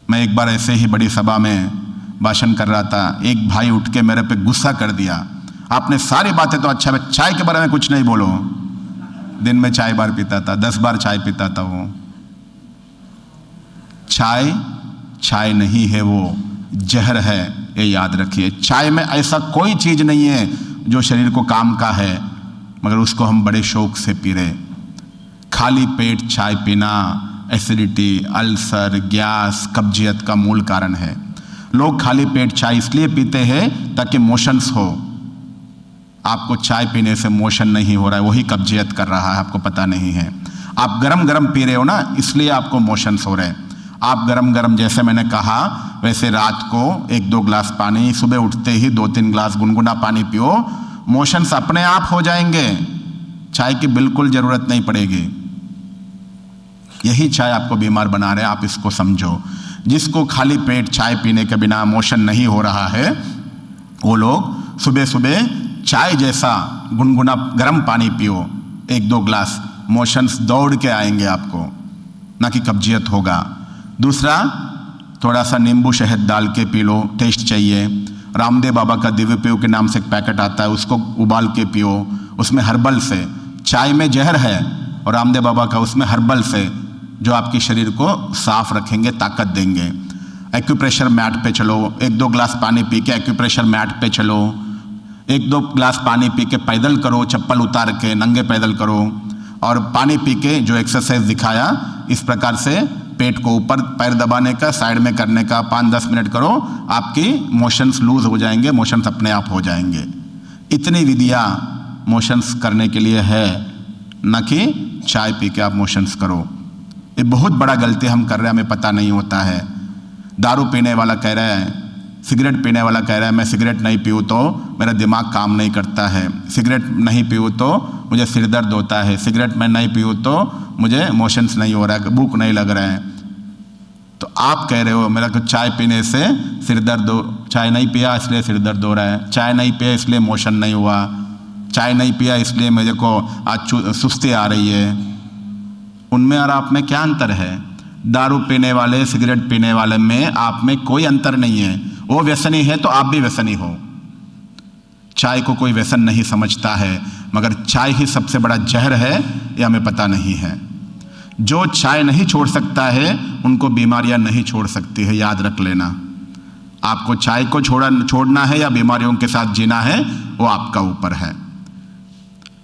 मैं एक बार ऐसे ही बड़ी सभा में भाषण कर रहा था, एक भाई उठ के मेरे पे गुस्सा कर दिया, आपने सारी बातें तो अच्छा, चाय के बारे में कुछ नहीं बोलो। दिन में चाय बार पीता था, 10 बार चाय पीता था वो। चाय चाय नहीं है, वो जहर है, ये याद रखिए। चाय में ऐसा कोई चीज नहीं है जो शरीर को काम का है, मगर उसको हम बड़े शौक से पी रहे। खाली पेट चाय पीना एसिडिटी, अल्सर, गैस, कब्जियत का मूल कारण है। लोग खाली पेट चाय इसलिए पीते हैं ताकि मोशंस हो। आपको चाय पीने से मोशन नहीं हो रहा है, वही कब्जियत कर रहा है, आपको पता नहीं है। आप गरम गरम पी रहे हो ना, इसलिए आपको मोशंस हो रहे हैं। आप गरम गरम, जैसे मैंने कहा वैसे रात को 1-2 ग्लास पानी, सुबह उठते ही 2-3 ग्लास गुनगुना पानी पियो, मोशंस अपने आप हो जाएंगे, चाय की बिल्कुल जरूरत नहीं पड़ेगी। यही चाय आपको बीमार बना रहे हैं, आप इसको समझो। जिसको खाली पेट चाय पीने के बिना मोशन नहीं हो रहा है, वो लोग सुबह सुबह चाय जैसा गुनगुना गर्म पानी पियो 1-2 ग्लास, मोशंस दौड़ के आएंगे आपको, ना कि कब्जियत होगा। दूसरा, थोड़ा सा नींबू शहद डाल के पी लो, टेस्ट चाहिए। रामदेव बाबा का दिव्य पेय के नाम से एक पैकेट आता है, उसको उबाल के पियो, उसमें हर्बल से, चाय में जहर है और रामदेव बाबा का उसमें हर्बल से, जो आपके शरीर को साफ रखेंगे, ताकत देंगे। एक्यूप्रेशर मैट पे चलो, 1-2 ग्लास पानी पी के एक्यूप्रेशर मैट पे चलो, 1-2 ग्लास पानी पी के पैदल करो, चप्पल उतार के नंगे पैदल करो, और पानी पी के जो एक्सरसाइज दिखाया इस प्रकार से पेट को ऊपर पैर दबाने का, साइड में करने का 5-10 मिनट करो, आपकी मोशंस लूज हो जाएंगे, मोशंस अपने आप हो जाएंगे। इतनी विधियाँ मोशंस करने के लिए है, न कि चाय पी के आप मोशंस करो। ये बहुत बड़ा गलती हम कर रहे हैं, हमें पता नहीं होता है। दारू पीने वाला कह रहा है, सिगरेट पीने वाला कह रहा है मैं सिगरेट नहीं पीऊँ तो मेरा दिमाग काम नहीं करता है, सिगरेट नहीं पीऊँ तो मुझे सिर दर्द होता है, सिगरेट मैं नहीं पीऊँ तो मुझे मोशंस नहीं हो रहा है, भूख नहीं लग रहा है। तो आप कह रहे हो मेरा को चाय पीने से सिर दर्द हो, चाय नहीं पिया इसलिए सिर दर्द हो रहा है, चाय नहीं पिया इसलिए मोशन नहीं हुआ, चाय नहीं पिया इसलिए मुझे को आज सुस्ती आ रही है। उनमें और आप में क्या अंतर है? दारू पीने वाले, सिगरेट पीने वाले में आप में कोई अंतर नहीं है। वो व्यसनी है तो आप भी व्यसनी हो। चाय को कोई व्यसन नहीं समझता है, मगर चाय ही सबसे बड़ा जहर है, ये हमें पता नहीं है। जो चाय नहीं छोड़ सकता है उनको बीमारियां नहीं छोड़ सकती है, याद रख लेना। आपको चाय को छोड़ना है या बीमारियों के साथ जीना है, वो आपका ऊपर है।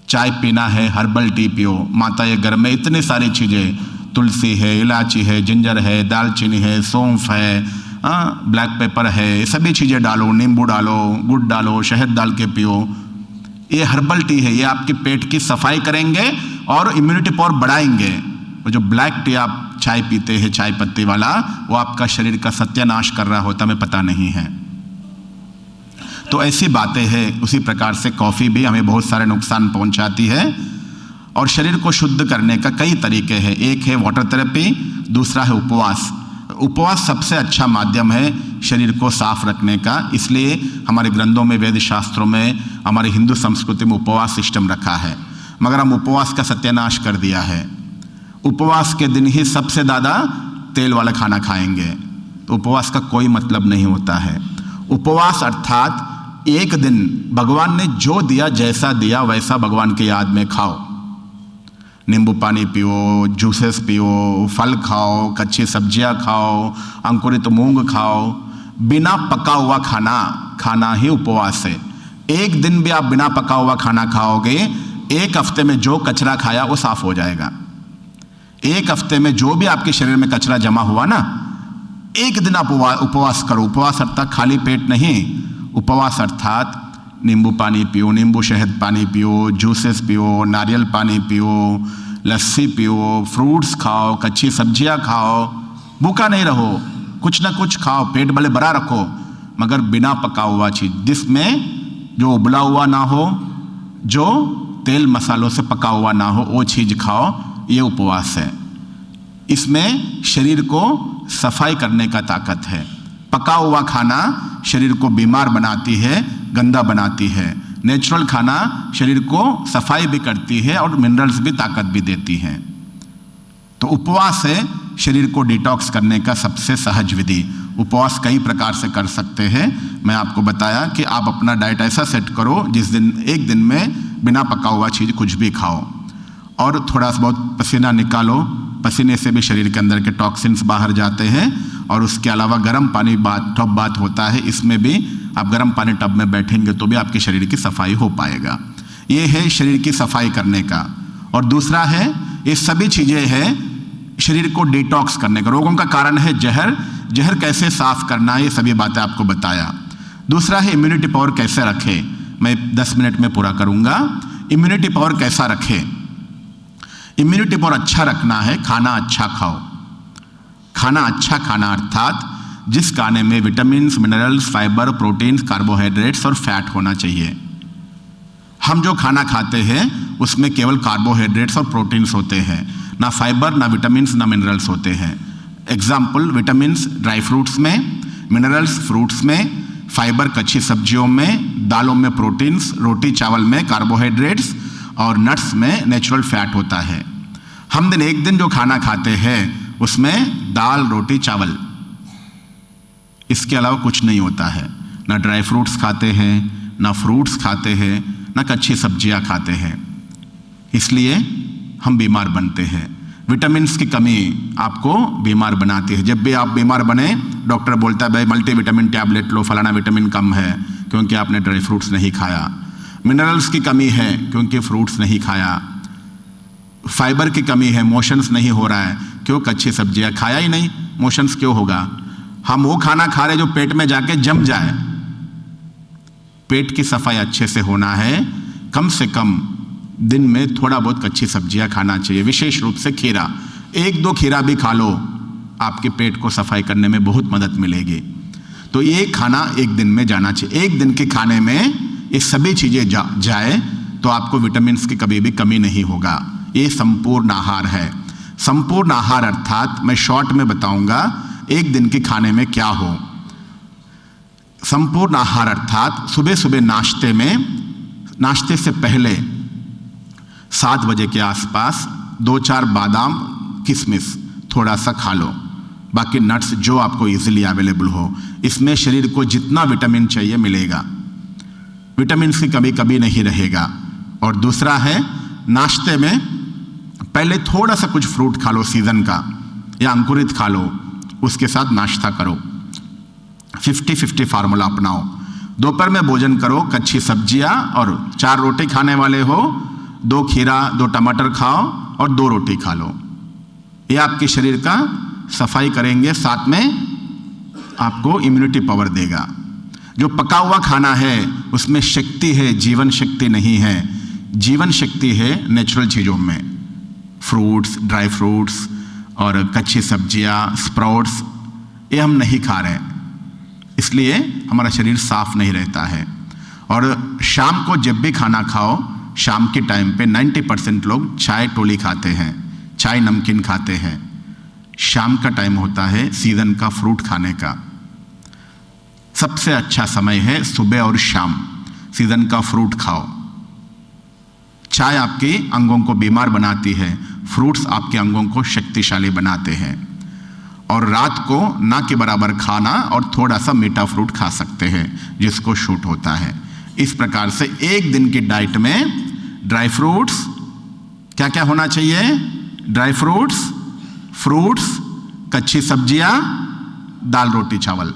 चाय पीना है, हर्बल टी पियो, माता ये घर में इतनी सारी चीज़ें, तुलसी है, इलायची है, जिंजर है, दालचीनी है, सौंफ है, ब्लैक पेपर है, ये सभी चीज़ें डालो, नींबू डालो, गुड़ डालो, शहद डाल के पियो। ये हर्बल टी है, ये आपके पेट की सफाई करेंगे और इम्यूनिटी पावर बढ़ाएंगे। और जो ब्लैक टी आप चाय पीते हैं, चाय पत्ती वाला, वो आपका शरीर का सत्यानाश कर रहा होता, हमें पता नहीं है। तो ऐसी बातें हैं। उसी प्रकार से कॉफ़ी भी हमें बहुत सारे नुकसान पहुंचाती है। और शरीर को शुद्ध करने का कई तरीके हैं। एक है वाटर थेरेपी, दूसरा है उपवास। उपवास सबसे अच्छा माध्यम है शरीर को साफ रखने का, इसलिए हमारे ग्रंथों में, वेद शास्त्रों में, हमारे हिंदू संस्कृति में उपवास सिस्टम रखा है। मगर हम उपवास का सत्यानाश कर दिया है। उपवास के दिन ही सबसे ज़्यादा तेल वाला खाना खाएंगे, तो उपवास का कोई मतलब नहीं होता है। उपवास अर्थात एक दिन भगवान ने जो दिया, जैसा दिया वैसा भगवान की याद में खाओ। नींबू पानी पियो, जूसेस पियो, फल खाओ, कच्ची सब्जियां खाओ, अंकुरित मूंग खाओ। बिना पका हुआ खाना खाना ही उपवास है। एक दिन भी आप बिना पका हुआ खाना खाओगे, एक हफ्ते में जो कचरा खाया वो साफ हो जाएगा। एक हफ्ते में जो भी आपके शरीर में कचरा जमा हुआ ना, एक दिन आप उपवास करो। उपवास अर्थात खाली पेट नहीं, उपवास अर्थात नींबू पानी पियो, नींबू शहद पानी पियो, जूसेस पियो, नारियल पानी पियो, लस्सी पियो, फ्रूट्स खाओ, कच्ची सब्जियां खाओ। भूखा नहीं रहो, कुछ ना कुछ खाओ, पेट भले भरा रखो, मगर बिना पका हुआ चीज, जिसमें जो उबला हुआ ना हो, जो तेल मसालों से पका हुआ ना हो, वो चीज खाओ। ये उपवास है। इसमें शरीर को सफाई करने का ताकत है। पका हुआ खाना शरीर को बीमार बनाती है, गंदा बनाती है। नेचुरल खाना शरीर को सफाई भी करती है और मिनरल्स भी, ताकत भी देती है। तो उपवास है शरीर को डिटॉक्स करने का सबसे सहज विधि। उपवास कई प्रकार से कर सकते हैं। मैं आपको बताया कि आप अपना डाइट ऐसा सेट करो जिस दिन एक दिन में बिना पका हुआ चीज़ कुछ भी खाओ और थोड़ा सा बहुत पसीना निकालो। पसीने से भी शरीर के अंदर के टॉक्सिन्स बाहर जाते हैं। और उसके अलावा गर्म पानी टब बात होता है, इसमें भी आप गर्म पानी टब में बैठेंगे तो भी आपके शरीर की सफाई हो पाएगा। ये है शरीर की सफाई करने का। और दूसरा है, ये सभी चीज़ें हैं शरीर को डिटॉक्स करने का। रोगों का कारण है जहर, जहर कैसे साफ करना है, ये सभी बातें आपको बताया। दूसरा है इम्यूनिटी पावर कैसे रखे। मैं 10 मिनट में पूरा करूंगा। इम्यूनिटी पावर कैसा रखे। इम्यूनिटी पावर अच्छा रखना है, खाना अच्छा खाओ। खाना अच्छा खाना अर्थात जिस खाने में vitamins, minerals, fibre, proteins, carbohydrates और फैट होना चाहिए। हम जो खाना खाते हैं उसमें केवल कार्बोहाइड्रेट्स और प्रोटीन्स होते हैं, ना फाइबर, ना विटामिन्स, ना मिनरल्स होते हैं। एग्जाम्पल, विटामिन्स ड्राई फ्रूट्स में, मिनरल्स फ्रूट्स में, फाइबर कच्ची सब्जियों में, दालों में प्रोटीन्स, रोटी चावल में कार्बोहाइड्रेट्स और नट्स में नेचुरल फैट होता है। हम एक दिन जो खाना खाते हैं उसमें दाल, रोटी, चावल, इसके अलावा कुछ नहीं होता है। ना ड्राई फ्रूट्स खाते हैं, ना फ्रूट्स खाते हैं, ना कच्ची सब्जियां खाते हैं। इसलिए हम बीमार बनते हैं। विटामिन्स की कमी आपको बीमार बनाती है। जब भी आप बीमार बने, डॉक्टर बोलता है भाई मल्टीविटामिन टैबलेट लो, फलाना विटामिन कम है क्योंकि आपने ड्राई फ्रूट्स नहीं खाया। मिनरल्स की कमी है क्योंकि फ्रूट्स नहीं खाया। फाइबर की कमी है, मोशंस नहीं हो रहा है, क्यों? कच्ची सब्जियां खाया ही नहीं, मोशंस क्यों होगा? हम वो खाना खा रहे जो पेट में जाके जम जाए। पेट की सफाई अच्छे से होना है। कम से कम दिन में थोड़ा बहुत कच्ची सब्जियां खाना चाहिए, विशेष रूप से खीरा। 1-2 खीरा भी खा लो, आपके पेट को सफाई करने में बहुत मदद मिलेगी। तो ये खाना एक दिन में जाना चाहिए। एक दिन के खाने में ये सभी चीजें जाए तो आपको विटामिन्स की कभी भी कमी नहीं होगा। ये संपूर्ण आहार है। संपूर्ण आहार अर्थात मैं शॉर्ट में बताऊंगा एक दिन के खाने में क्या हो। संपूर्ण आहार अर्थात सुबह सुबह नाश्ते से पहले 7 बजे के आसपास 2-4 बादाम, किशमिश थोड़ा सा खा लो। बाकी नट्स जो आपको इजीली अवेलेबल हो। इसमें शरीर को जितना विटामिन चाहिए मिलेगा, विटामिन की कमी कभी नहीं रहेगा। और दूसरा है, नाश्ते में पहले थोड़ा सा कुछ फ्रूट खा लो सीजन का, या अंकुरित खा लो, उसके साथ नाश्ता करो। 50-50 फार्मूला अपनाओ। दोपहर में भोजन करो, कच्ची सब्जियां और 4 रोटी खाने वाले हो, 2 खीरा, 2 टमाटर खाओ और 2 रोटी खा लो। ये आपके शरीर का सफाई करेंगे, साथ में आपको इम्यूनिटी पावर देगा। जो पका हुआ खाना है उसमें शक्ति है, जीवन शक्ति नहीं है। जीवन शक्ति है नेचुरल चीज़ों में, फ्रूट्स, ड्राई फ्रूट्स और कच्ची सब्जियां, स्प्राउट्स, ये हम नहीं खा रहे, इसलिए हमारा शरीर साफ नहीं रहता है। और शाम को जब भी खाना खाओ, शाम के टाइम पे 90% लोग चाय टोली खाते हैं, चाय नमकीन खाते हैं। शाम का टाइम होता है सीजन का फ्रूट खाने का। सबसे अच्छा समय है सुबह और शाम, सीजन का फ्रूट खाओ। चाय आपके अंगों को बीमार बनाती है, फ्रूट्स आपके अंगों को शक्तिशाली बनाते हैं। और रात को ना के बराबर खाना और थोड़ा सा मीठा फ्रूट खा सकते हैं जिसको शूट होता है। इस प्रकार से एक दिन की डाइट में ड्राई फ्रूट्स, क्या क्या होना चाहिए? ड्राई फ्रूट्स, फ्रूट्स, कच्ची सब्जियां, दाल रोटी चावल।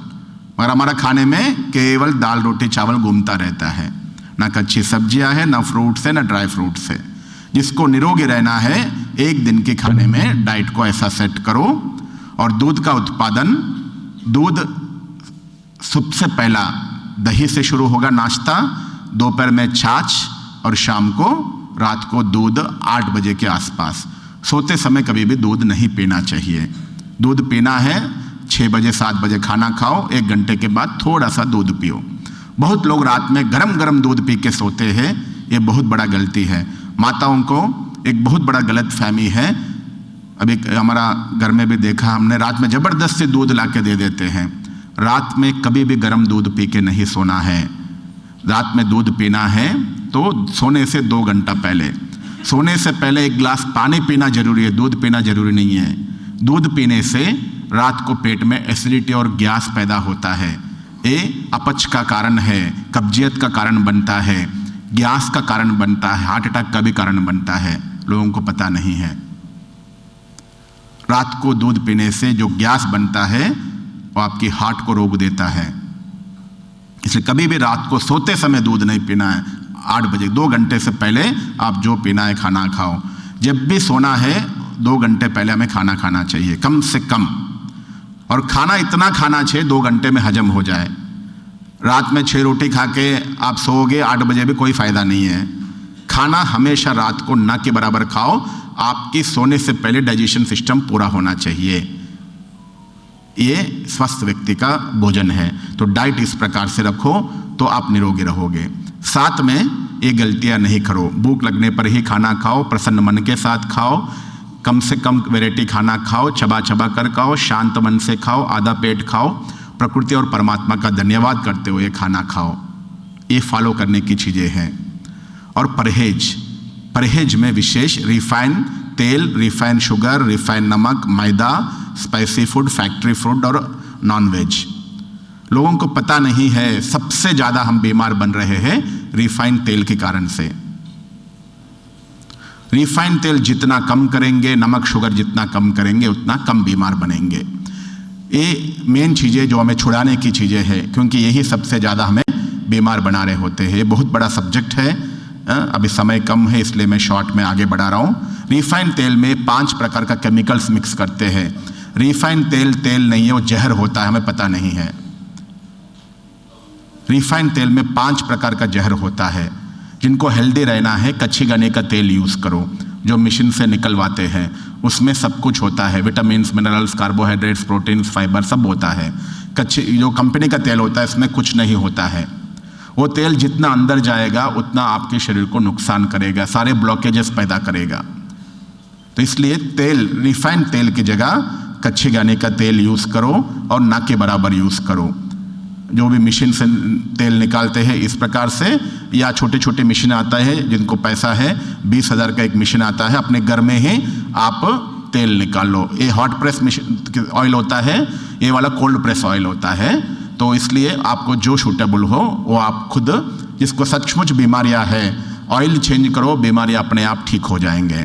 मगर हमारा खाने में केवल दाल रोटी चावल घूमता रहता है, ना कच्ची सब्जियां है, ना फ्रूट्स है, ना ड्राई फ्रूट्स है। जिसको निरोगी रहना है एक दिन के खाने में डाइट को ऐसा सेट करो। और दूध का उत्पादन, दूध सबसे पहला दही से शुरू होगा नाश्ता, दोपहर में छाछ और शाम को रात को दूध 8 बजे के आसपास। सोते समय कभी भी दूध नहीं पीना चाहिए। दूध पीना है 6 बजे 7 बजे खाना खाओ, 1 घंटे के बाद थोड़ा सा दूध पियो। बहुत लोग रात में गरम गरम दूध पी के सोते हैं, ये बहुत बड़ा गलती है। माताओं को एक बहुत बड़ा गलत फहमी है। अभी हमारा घर में भी देखा हमने, रात में जबरदस्ती दूध ला के दे देते हैं। रात में कभी भी गर्म दूध पी के नहीं सोना है। रात में दूध पीना है तो सोने से 2 घंटा पहले, सोने से पहले 1 गिलास पानी पीना जरूरी है, दूध पीना जरूरी नहीं है। दूध पीने से रात को पेट में एसिडिटी और गैस पैदा होता है। ये अपच का कारण है, कब्जियत का कारण बनता है, गैस का कारण बनता है, हार्ट अटैक का भी कारण बनता है। लोगों को पता नहीं है। रात को दूध पीने से जो गैस बनता है वो आपकी हार्ट को रोक देता है। इसलिए कभी भी रात को सोते समय दूध नहीं पीना है। 8 बजे 2 घंटे से पहले आप जो पीना है खाना खाओ। जब भी सोना है 2 घंटे पहले हमें खाना खाना चाहिए कम से कम। और खाना इतना खाना चाहिए 2 घंटे में हजम हो जाए। रात में 6 रोटी खा के आप सोओगे 8 बजे भी कोई फायदा नहीं है। खाना हमेशा रात को ना के बराबर खाओ। आपकी सोने से पहले डाइजेशन सिस्टम पूरा होना चाहिए। ये स्वस्थ व्यक्ति का भोजन है। तो डाइट इस प्रकार से रखो तो आप निरोगी रहोगे। साथ में ये गलतियां नहीं करो। भूख लगने पर ही खाना खाओ, प्रसन्न मन के साथ खाओ, कम से कम वैरायटी खाना खाओ, चबा चबा कर खाओ, शांत मन से खाओ, आधा पेट खाओ, प्रकृति और परमात्मा का धन्यवाद करते हुए खाना खाओ। ये फॉलो करने की चीज़ें हैं। और परहेज, परहेज में विशेष रिफाइन तेल, रिफाइन शुगर, रिफाइन नमक, मैदा, स्पाइसी फूड, फैक्ट्री फूड और नॉनवेज। लोगों को पता नहीं है सबसे ज़्यादा हम बीमार बन रहे हैं रिफाइन तेल के कारण से। रिफाइन तेल जितना कम करेंगे, नमक शुगर जितना कम करेंगे, उतना कम बीमार बनेंगे। ये मेन चीज़ें जो हमें छुड़ाने की चीज़ें हैं, क्योंकि यही सबसे ज़्यादा हमें बीमार बना रहे होते हैं। ये बहुत बड़ा सब्जेक्ट है, अभी समय कम है इसलिए मैं शॉर्ट में आगे बढ़ा रहा हूँ। रिफाइन तेल में 5 प्रकार का केमिकल्स मिक्स करते हैं। रिफाइन तेल तेल नहीं है, वो जहर होता है, हमें पता नहीं है। रिफाइन तेल में 5 प्रकार का जहर होता है। जिनको हेल्दी रहना है कच्ची गन्ने का तेल यूज़ करो, जो मशीन से निकलवाते हैं। उसमें सब कुछ होता है, vitamin, minerals, carbohydrates, proteins, fibre सब होता है। कच्ची जो कंपनी का तेल होता है इसमें कुछ नहीं होता है। वो तेल जितना अंदर जाएगा उतना आपके शरीर को नुकसान करेगा, सारे ब्लॉकेजेस पैदा करेगा। तो इसलिए तेल, रिफाइंड तेल की जगह कच्चे गन्ने का तेल यूज़ करो और ना के बराबर यूज़ करो। जो भी मशीन से तेल निकालते हैं इस प्रकार से, या छोटे छोटे मशीन आता है जिनको पैसा है 20,000 का एक मशीन आता है, अपने घर में ही आप तेल निकाल लो। ये हॉट प्रेस मशीन ऑयल होता है, ये वाला कोल्ड प्रेस ऑयल होता है। तो इसलिए आपको जो सूटेबल हो वो आप खुद, जिसको सचमुच बीमारियां है, ऑयल चेंज करो, बीमारियां अपने आप ठीक हो जाएंगे।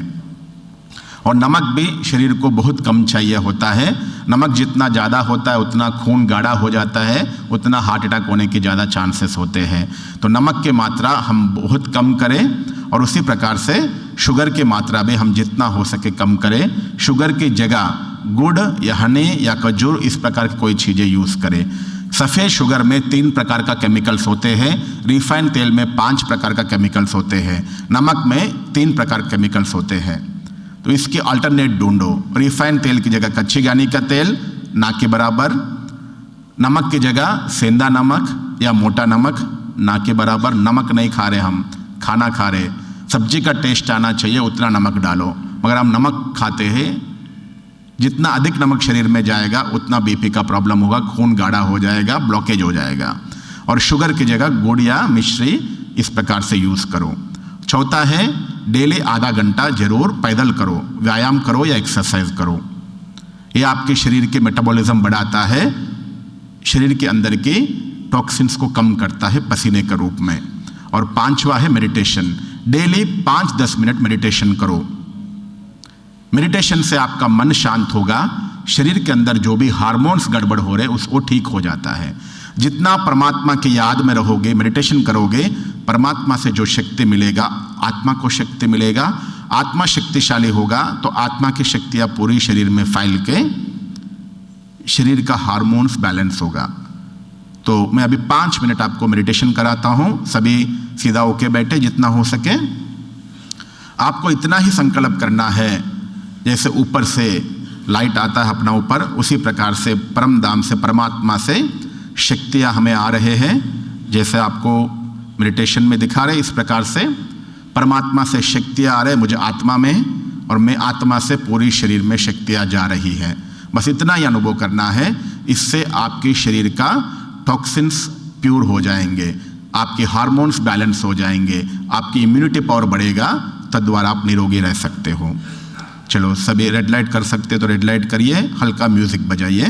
और नमक भी शरीर को बहुत कम चाहिए होता है। नमक जितना ज़्यादा होता है उतना खून गाढ़ा हो जाता है, उतना हार्ट अटैक होने के ज़्यादा चांसेस होते हैं। तो नमक की मात्रा हम बहुत कम करें और उसी प्रकार से शुगर की मात्रा भी हम जितना हो सके कम करें। शुगर की जगह गुड़ या हनी या खजूर इस प्रकार की कोई चीज़ें यूज़ करें। सफ़ेद शुगर में 3 प्रकार का केमिकल्स होते हैं, रिफाइंड तेल में 5 प्रकार का केमिकल्स होते हैं, नमक में 3 प्रकार के केमिकल्स होते हैं। तो इसकी अल्टरनेट ढूंढो। रिफाइंड तेल की जगह कच्ची गन्ने का तेल ना के बराबर, नमक की जगह सेंधा नमक या मोटा नमक ना के बराबर। नमक नहीं खा रहे हम, खाना खा रहे, सब्जी का टेस्ट आना चाहिए उतना नमक डालो। मगर हम नमक खाते हैं, जितना अधिक नमक शरीर में जाएगा उतना बीपी का प्रॉब्लम होगा, खून गाढ़ा हो जाएगा, ब्लॉकेज हो जाएगा। और शुगर की जगह गुड़ या मिश्री इस प्रकार से यूज़ करो। चौथा है डेली आधा घंटा जरूर पैदल करो, व्यायाम करो या एक्सरसाइज करो। ये आपके शरीर के मेटाबॉलिज्म बढ़ाता है, शरीर के अंदर के टॉक्सिन्स को कम करता है पसीने के रूप में। और 5वां है मेडिटेशन। डेली 5-10 मिनट मेडिटेशन करो। मेडिटेशन से आपका मन शांत होगा, शरीर के अंदर जो भी हार्मोन्स गड़बड़ हो रहे हैं उसको ठीक हो जाता है। जितना परमात्मा की याद में रहोगे, मेडिटेशन करोगे, परमात्मा से जो शक्ति मिलेगा, आत्मा को शक्ति मिलेगा, आत्मा शक्तिशाली होगा तो आत्मा की शक्तियां पूरी शरीर में फैल के शरीर का हार्मोन्स बैलेंस होगा। तो मैं अभी 5 मिनट आपको मेडिटेशन कराता हूं। सभी सीधा होके बैठे जितना हो सके। आपको इतना ही संकल्प करना है, जैसे ऊपर से लाइट आता है अपना ऊपर, उसी प्रकार से परम धाम से, परमात्मा से शक्तियां हमें आ रहे हैं। जैसे आपको मेडिटेशन में दिखा रहे, इस प्रकार से परमात्मा से शक्तियां आ रहे मुझे आत्मा में, और मैं आत्मा से पूरी शरीर में शक्तियां जा रही है। बस इतना ही अनुभव करना है। इससे आपकी शरीर का टॉक्सिन्स प्योर हो जाएंगे, आपके हार्मोन्स बैलेंस हो जाएंगे, आपकी इम्यूनिटी पावर बढ़ेगा, तद्वारा आप निरोगी रह सकते हो। चलो सभी रेड लाइट कर सकते तो रेड लाइट करिए, हल्का म्यूजिक बजाइए।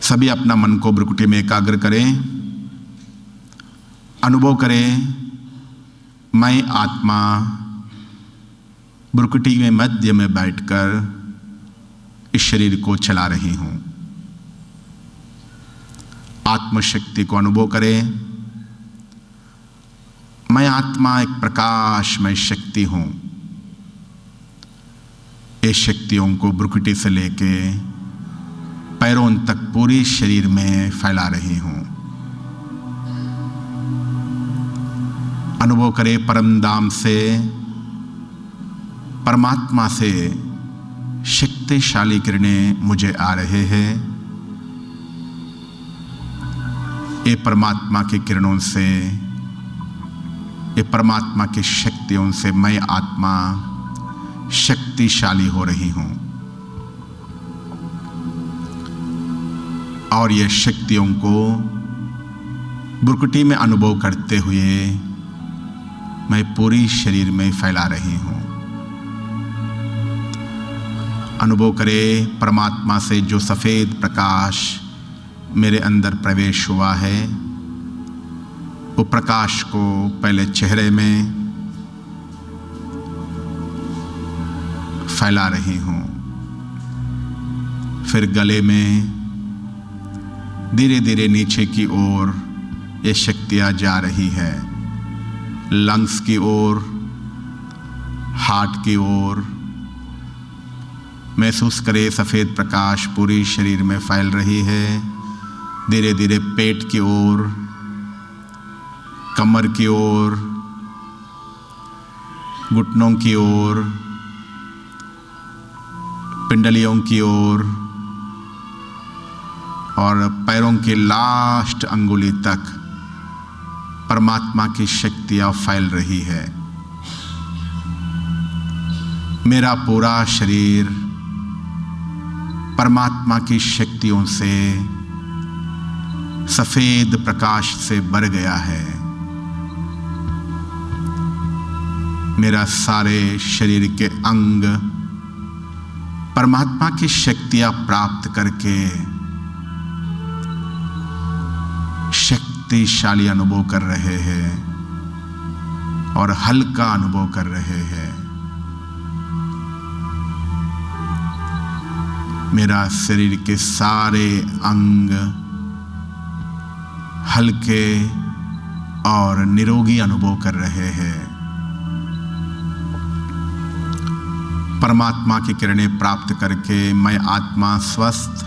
सभी अपना मन को भ्रुकुटी में एकाग्र करें, अनुभव करें मैं आत्मा भ्रुकुटी में मध्य में बैठकर इस शरीर को चला रही हूं। आत्मशक्ति को अनुभव करें। मैं आत्मा एक प्रकाशमय शक्ति हूं। ये शक्तियों को भ्रुकुटी से लेके पैरों तक पूरी शरीर में फैला रही हूं। अनुभव करें परम धाम से, परमात्मा से शक्तिशाली किरणें मुझे आ रहे हैं। ये परमात्मा की किरणों से, ये परमात्मा की शक्तियों से मैं आत्मा शक्तिशाली हो रही हूं। और ये शक्तियों को भ्रुकुटी में अनुभव करते हुए मैं पूरी शरीर में फैला रही हूं। अनुभव करें परमात्मा से जो सफेद प्रकाश मेरे अंदर प्रवेश हुआ है, वो प्रकाश को पहले चेहरे में फैला रही हूं, फिर गले में, धीरे धीरे नीचे की ओर ये शक्तियां जा रही है, लंग्स की ओर, हार्ट की ओर। महसूस करें सफेद प्रकाश पूरी शरीर में फैल रही है। धीरे धीरे पेट की ओर, कमर की ओर, घुटनों की ओर, पिंडलियों की ओर और पैरों के लास्ट अंगुली तक परमात्मा की शक्तियां फैल रही है। मेरा पूरा शरीर परमात्मा की शक्तियों से, सफेद प्रकाश से भर गया है। मेरा सारे शरीर के अंग परमात्मा की शक्तियां प्राप्त करके शक्तिशाली अनुभव कर रहे हैं और हल्का अनुभव कर रहे हैं। मेरा शरीर के सारे अंग हल्के और निरोगी अनुभव कर रहे हैं। परमात्मा की किरणें प्राप्त करके मैं आत्मा स्वस्थ,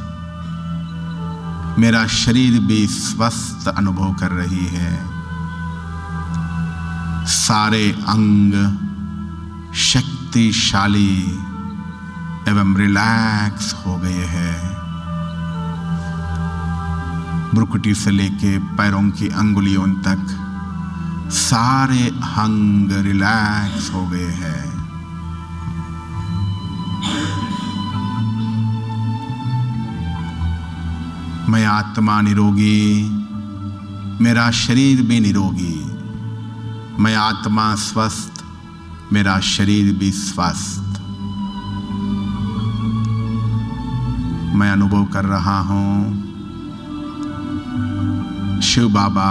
मेरा शरीर भी स्वस्थ अनुभव कर रही है। सारे अंग शक्तिशाली एवं रिलैक्स हो गए हैं। भ्रुकुटी से लेके पैरों की अंगुलियों तक सारे अंग रिलैक्स हो गए हैं। मैं आत्मा निरोगी, मेरा शरीर भी निरोगी। मैं आत्मा स्वस्थ, मेरा शरीर भी स्वस्थ। मैं अनुभव कर रहा हूँ शिव बाबा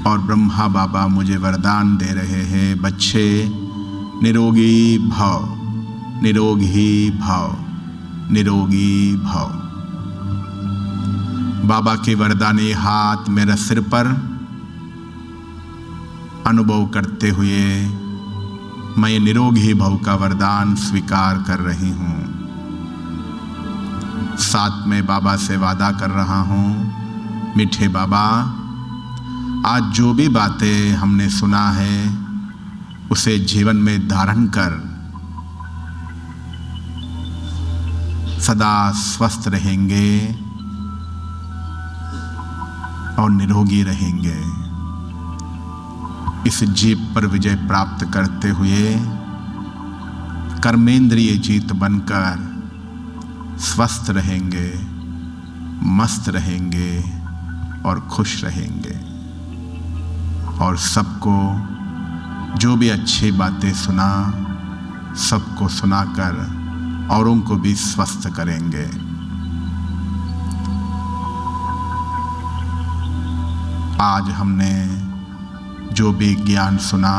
और ब्रह्मा बाबा मुझे वरदान दे रहे हैं, बच्चे निरोगी भव, निरोगी भव, निरोगी भव। बाबा के वरदानी हाथ मेरे सिर पर अनुभव करते हुए मैं निरोगी भव का वरदान स्वीकार कर रही हूँ। साथ में बाबा से वादा कर रहा हूँ, मीठे बाबा आज जो भी बातें हमने सुना है उसे जीवन में धारण कर सदा स्वस्थ रहेंगे और निरोगी रहेंगे। इस जीव पर विजय प्राप्त करते हुए कर्मेंद्रिय जीत बनकर स्वस्थ रहेंगे, मस्त रहेंगे और खुश रहेंगे। और सबको जो भी अच्छी बातें सुना, सबको सुनाकर औरों को भी स्वस्थ करेंगे। आज हमने जो भी ज्ञान सुना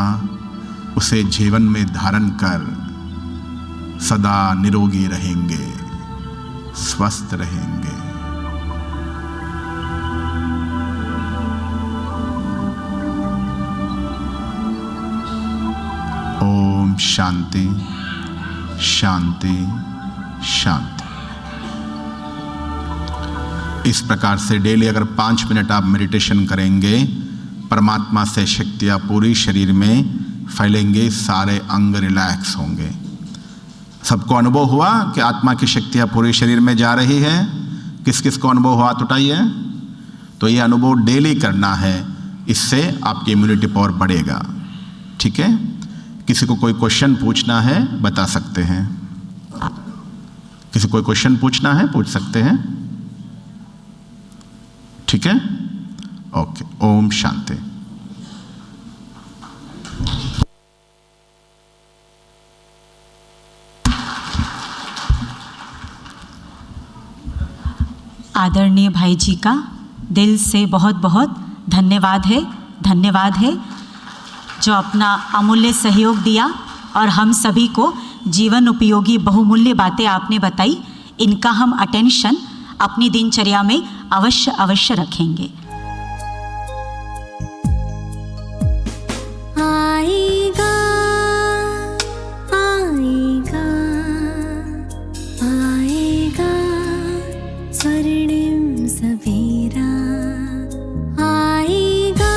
उसे जीवन में धारण कर सदा निरोगी रहेंगे, स्वस्थ रहेंगे। ओम शांति शांति शांति। इस प्रकार से डेली अगर 5 मिनट आप मेडिटेशन करेंगे, परमात्मा से शक्तियाँ पूरी शरीर में फैलेंगे, सारे अंग रिलैक्स होंगे। सबको अनुभव हुआ कि आत्मा की शक्तियाँ पूरे शरीर में जा रही है? किस किस को अनुभव हुआ, हाथ उठाइए। तो ये अनुभव डेली करना है, इससे आपकी इम्यूनिटी पावर बढ़ेगा। ठीक है, किसी को कोई क्वेश्चन पूछना है बता सकते हैं। किसी को कोई क्वेश्चन पूछना है पूछ सकते हैं। ठीक है, ओके। ओम शांति। आदरणीय भाई जी का दिल से बहुत बहुत धन्यवाद है, धन्यवाद है जो अपना अमूल्य सहयोग दिया और हम सभी को जीवन उपयोगी बहुमूल्य बातें आपने बताई। इनका हम अटेंशन अपनी दिनचर्या में अवश्य अवश्य रखेंगे। आएगा आएगा आएगा स्वर्णिम सवेरा, आएगा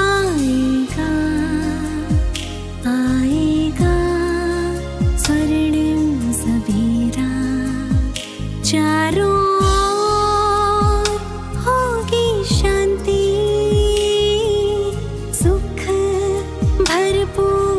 आएगा आएगा स्वर्णिम सवेरा। चारों ओर होगी शांति, सुख भरपूर